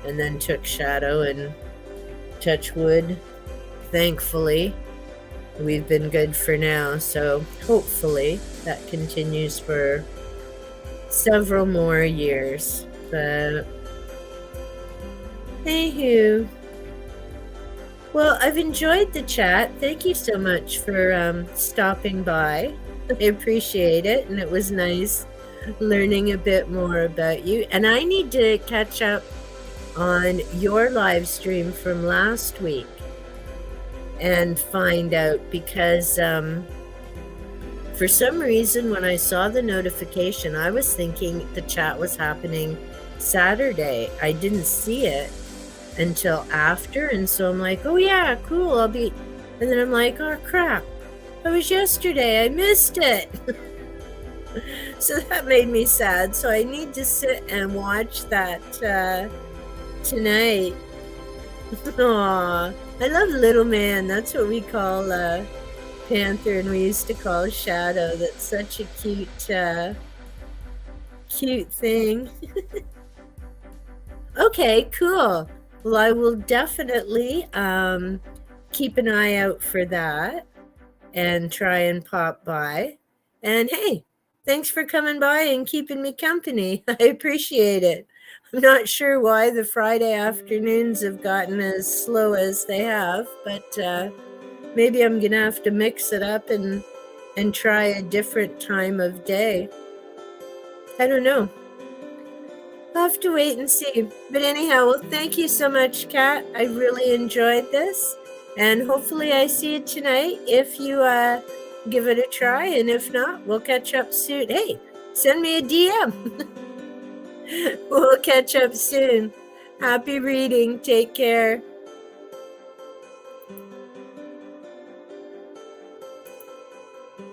and then took Shadow, and touch wood, thankfully, we've been good for now. So hopefully that continues for several more years. But anywho, well, I've enjoyed the chat. Thank you so much for stopping by. I appreciate it, and it was nice learning a bit more about you. And I need to catch up on your live stream from last week and find out, because for some reason when I saw the notification, I was thinking the chat was happening Saturday. I didn't see it until after, and so I'm like, oh yeah, cool, I'll be, and then I'm like, oh crap, it was yesterday, I missed it. So that made me sad. So I need to sit and watch that tonight. Aw, I love Little Man. That's what we call Panther, and we used to call Shadow. That's such a cute thing. Okay, cool. Well, I will definitely keep an eye out for that and try and pop by. And hey, thanks for coming by and keeping me company. I appreciate it. I'm not sure why the Friday afternoons have gotten as slow as they have, but maybe I'm going to have to mix it up and try a different time of day. I don't know. I'll have to wait and see. But anyhow, well, thank you so much, Kat. I really enjoyed this. And hopefully I see you tonight if you give it a try. And if not, we'll catch up soon. Hey, send me a DM. We'll catch up soon. Happy reading. Take care.